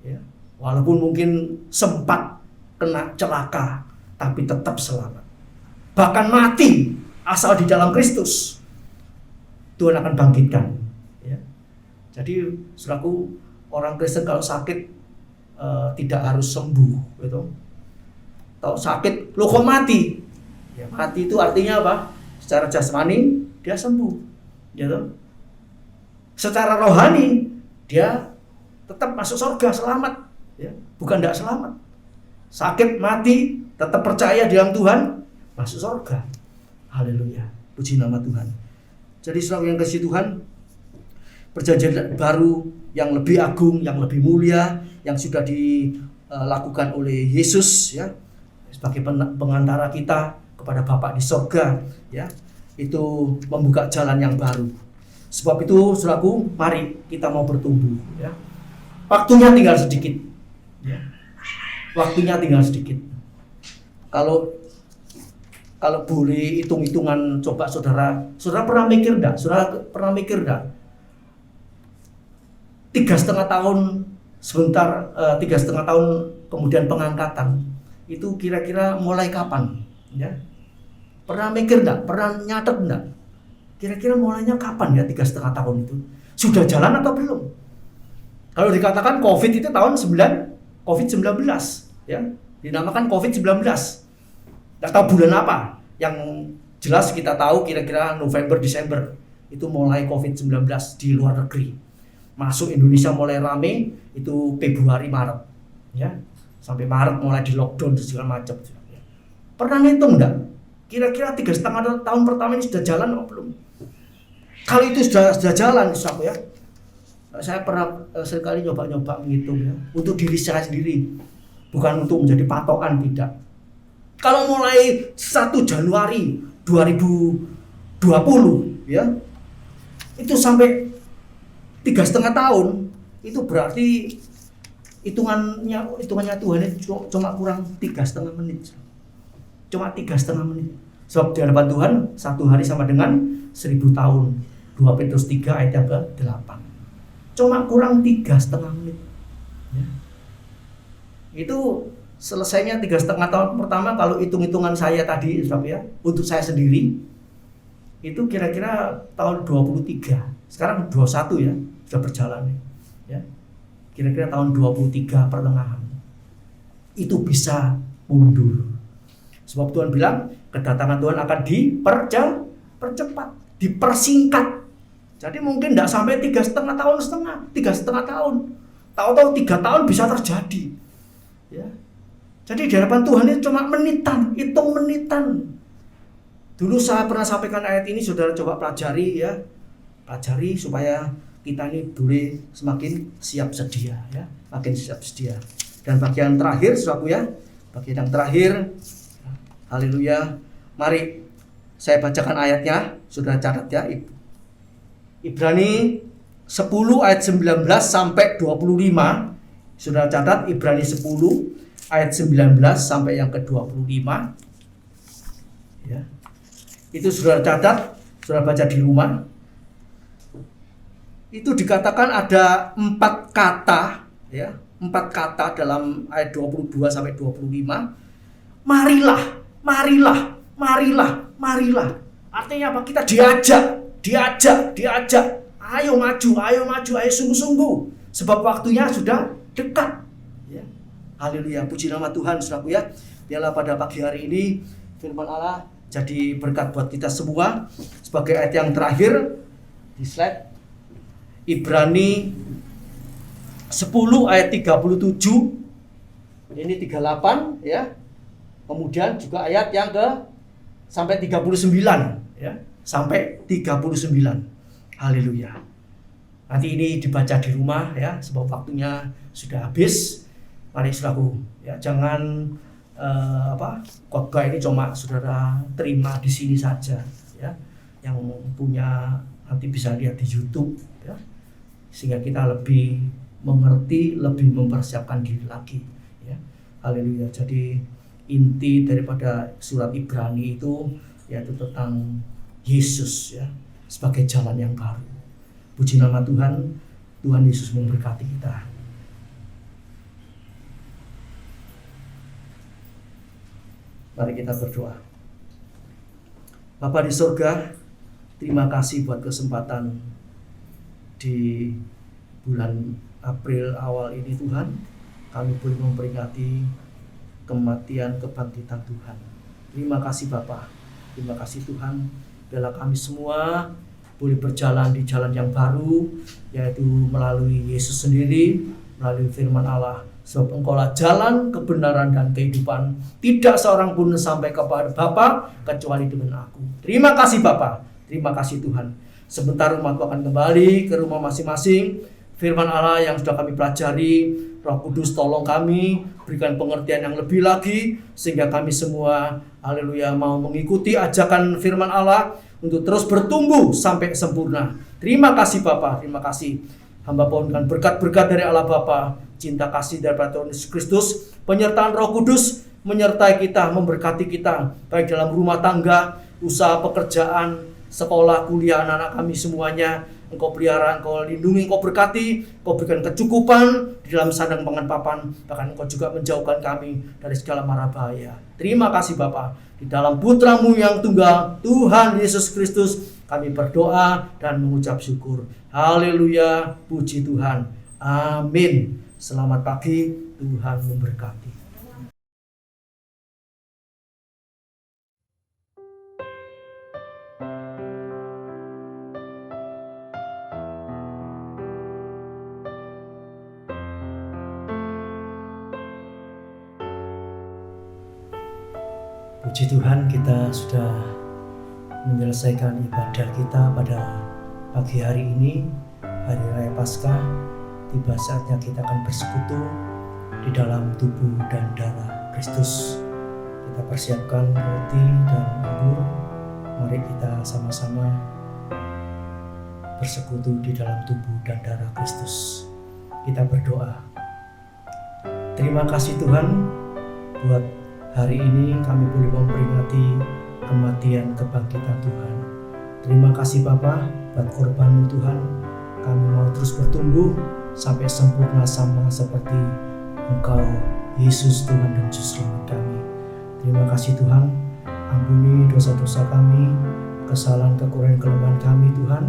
ya. Walaupun mungkin sempat kena celaka, tapi tetap selamat. Bahkan mati, asal di dalam Kristus, Tuhan akan bangkitkan, ya. Jadi saudaraku, orang Kristen kalau sakit tidak harus sembuh, gitu. Kalau sakit, lo kok mati? Ya, mati itu artinya apa? Secara jasmani dia sembuh, gitu. Secara rohani dia tetap masuk surga, selamat, ya. Bukan tidak selamat. Sakit, mati, tetap percaya di dalam Tuhan, masuk surga. Haleluya, puji nama Tuhan. Jadi saudara yang kasih Tuhan, perjanjian baru yang lebih agung, yang lebih mulia, yang sudah dilakukan oleh Yesus, ya, sebagai pengantara kita kepada Bapa di surga, ya, itu membuka jalan yang baru. Sebab itu saudaraku, mari kita mau bertumbuh, ya. Waktunya tinggal sedikit, ya. Waktunya tinggal sedikit. Kalau boleh hitung-hitungan, coba saudara pernah mikir enggak? Saudara pernah mikir enggak? 3,5 tahun sebentar, 3,5 tahun kemudian pengangkatan, itu kira-kira mulai kapan? Ya. Pernah mikir enggak? Pernah nyatet enggak? Kira-kira mulainya kapan ya 3,5 tahun itu? Sudah jalan atau belum? Kalau dikatakan COVID itu tahun COVID-19, ya, dinamakan COVID-19. Nggak tahu bulan apa. Yang jelas kita tahu kira-kira November, Desember itu mulai COVID-19 di luar negeri. Masuk Indonesia mulai rame itu Februari, Maret, ya. Sampai Maret mulai di lockdown segala macam. Pernah ngitung enggak? Kira-kira 3,5 tahun pertama ini sudah jalan atau belum? Kalau itu sudah jalan, ya. Saya pernah sekali nyoba menghitung, ya, untuk diri saya sendiri, bukan untuk menjadi patokan, tidak. Kalau mulai 1 Januari 2020, ya, itu sampai 3,5 tahun, itu berarti hitungannya Tuhan itu cuma kurang 3,5 menit. Cuma 3,5 menit. Sebab di hadapan Tuhan 1 hari sama dengan 1000 tahun. 2 Petrus 3 ayat yang ke-8. Cuma kurang 3,5 menit, ya. Itu selesainya 3,5 tahun pertama. Kalau hitung-hitungan saya tadi, ya, untuk saya sendiri itu kira-kira tahun 23. Sekarang 21, ya, sudah berjalan, ya. Kira-kira tahun 23 pertengahan itu bisa mundur. Sebab Tuhan bilang kedatangan Tuhan akan dipercepat, dipersingkat. Jadi mungkin tidak sampai 3,5 tahun. Tahu-tahu 3 tahun bisa terjadi, ya. Jadi di hadapan Tuhan itu cuma menitan, hitung menitan. Dulu saya pernah sampaikan ayat ini, saudara coba pelajari, ya. Pelajari supaya kita ini boleh semakin siap sedia, ya. Makin siap sedia. Dan bagian terakhir, saudaraku, ya. Bagian yang terakhir, haleluya. Mari saya bacakan ayatnya, saudara catat, ya. Ibrani 10 ayat 19 sampai 25. Saudara catat Ibrani 10 ayat 19 sampai yang ke-25. Ya. Itu saudara catat, saudara baca di rumah. Itu dikatakan ada 4 kata, ya, 4 kata dalam ayat 22 sampai 25. Marilah, marilah, marilah, marilah. Artinya apa? Kita diajak. Ayo maju, ayo sungguh-sungguh. Sebab waktunya sudah dekat, ya. Haleluya, puji nama Tuhan, saudaraku, ya. Biarlah pada pagi hari ini firman Allah jadi berkat buat kita semua. Sebagai ayat yang terakhir di slide, Ibrani 10 ayat 37. Ini 38, ya. Kemudian juga ayat yang ke sampai 39. ya, sampai 39. Haleluya. Nanti ini dibaca di rumah ya, sebab waktunya sudah habis. Mari saudaraku, ya jangan khotbah ini cuma saudara terima di sini saja ya. Yang punya nanti bisa lihat di YouTube ya. Sehingga kita lebih mengerti, lebih mempersiapkan diri lagi ya. Haleluya. Jadi inti daripada surat Ibrani itu yaitu tentang Yesus ya, sebagai jalan yang baru. Puji nama Tuhan, Tuhan Yesus memberkati kita. Mari kita berdoa. Bapa di surga, terima kasih buat kesempatan di bulan April awal ini Tuhan. Kami boleh memperingati kematian kebangkitan Tuhan. Terima kasih Bapa. Terima kasih Tuhan. Biarlah kami semua boleh berjalan di jalan yang baru, yaitu melalui Yesus sendiri, melalui firman Allah. Sebab Engkaulah jalan, kebenaran, dan kehidupan. Tidak seorang pun sampai kepada Bapa kecuali dengan Aku. Terima kasih Bapa. Terima kasih Tuhan. Sebentar umatku akan kembali ke rumah masing-masing. Firman Allah yang sudah kami pelajari, Roh Kudus tolong kami, berikan pengertian yang lebih lagi, sehingga kami semua, haleluya, mau mengikuti ajakan firman Allah untuk terus bertumbuh sampai sempurna. Terima kasih Bapa, terima kasih. Hamba pohonkan berkat-berkat dari Allah Bapa, cinta kasih daripada Tuhan Yesus Kristus, penyertaan Roh Kudus menyertai kita, memberkati kita, baik dalam rumah tangga, usaha pekerjaan, sekolah, kuliah anak-anak kami semuanya. Engkau pelihara, Engkau lindungi, Engkau berkati, Engkau berikan kecukupan di dalam sandang pangan papan, bahkan Engkau juga menjauhkan kami dari segala mara bahaya. Terima kasih Bapa. Di dalam Putra-Mu yang tunggal, Tuhan Yesus Kristus, kami berdoa dan mengucap syukur. Haleluya, puji Tuhan. Amin. Selamat pagi, Tuhan memberkati. Puji Tuhan, kita sudah menyelesaikan ibadah kita pada pagi hari ini, Hari Raya Paskah. Tiba saatnya kita akan bersekutu di dalam tubuh dan darah Kristus. Kita persiapkan roti dan anggur. Mari kita sama-sama bersekutu di dalam tubuh dan darah Kristus. Kita berdoa. Terima kasih Tuhan buat hari ini kami boleh memperingati kematian kebangkitan Tuhan. Terima kasih Bapa buat korban-Mu Tuhan. Kami mau terus bertumbuh sampai sempurna sama seperti Engkau, Yesus Tuhan dan Juru Selamat kami. Terima kasih Tuhan. Ampuni dosa-dosa kami, kesalahan, kekurangan, kelemahan kami Tuhan.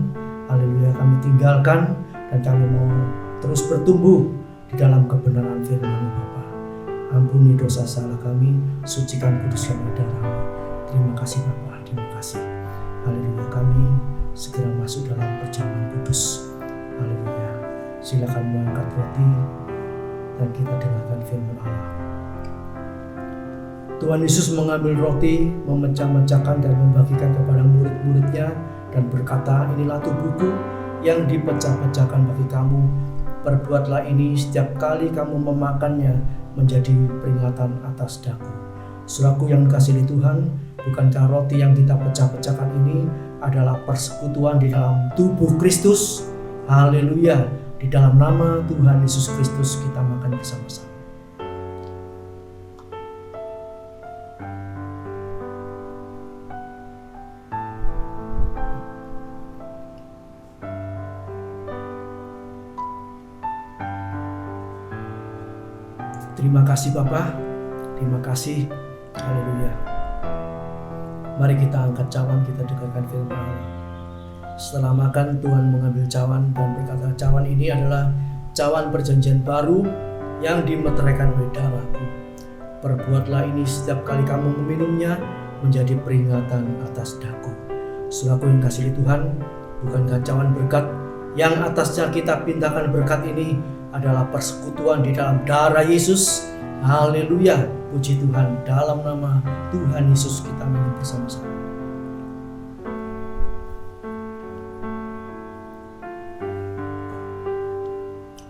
Haleluya, kami tinggalkan dan kami mau terus bertumbuh di dalam kebenaran firman-Mu Bapa. Ampuni dosa salah kami, sucikan, kuduskan darah-Mu. Terima kasih Bapa, terima kasih. Haleluya, kami segera masuk dalam perjamuan kudus. Haleluya. Silakan mengangkat roti dan kita dengarkan firman Allah. Tuhan Yesus mengambil roti, memecah-mecahkan dan membagikan kepada murid-muridnya dan berkata, inilah tubuhku yang dipecah-pecahkan bagi kamu. Perbuatlah ini setiap kali kamu memakannya menjadi peringatan atas daku. Saudaraku yang dikasihi Tuhan, bukankah roti yang kita pecah-pecahkan ini adalah persekutuan di dalam tubuh Kristus? Haleluya. Di dalam nama Tuhan Yesus Kristus kita makan bersama-sama. Terima kasih Bapa, terima kasih. Haleluya. Mari kita angkat cawan, kita dengarkan firman Allah. Setelah makan, Tuhan mengambil cawan dan berkata, cawan ini adalah cawan perjanjian baru yang dimeteraikan oleh darahku. Perbuatlah ini setiap kali kamu meminumnya menjadi peringatan atas daku. Saudaraku yang kasih Tuhan, bukankah cawan berkat yang atasnya kita pintakan berkat ini adalah persekutuan di dalam darah Yesus? Haleluya, puji Tuhan. Dalam nama Tuhan Yesus kita minum bersama-sama.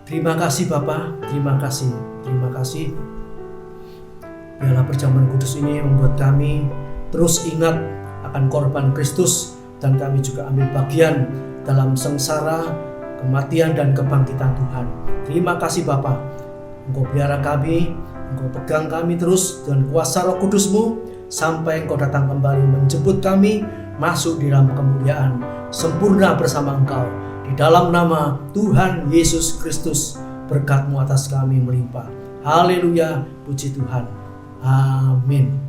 Terima kasih Bapa, terima kasih, terima kasih. Biarlah perjamuan kudus ini membuat kami terus ingat akan korban Kristus, dan kami juga ambil bagian dalam sengsara, kematian dan kebangkitan Tuhan. Terima kasih Bapa. Engkau pelihara kami, Engkau pegang kami terus dengan kuasa Roh Kudus-Mu sampai Engkau datang kembali menjemput kami masuk di dalam kemuliaan sempurna bersama Engkau. Di dalam nama Tuhan Yesus Kristus, berkat-Mu atas kami melimpah. Haleluya, puji Tuhan. Amin.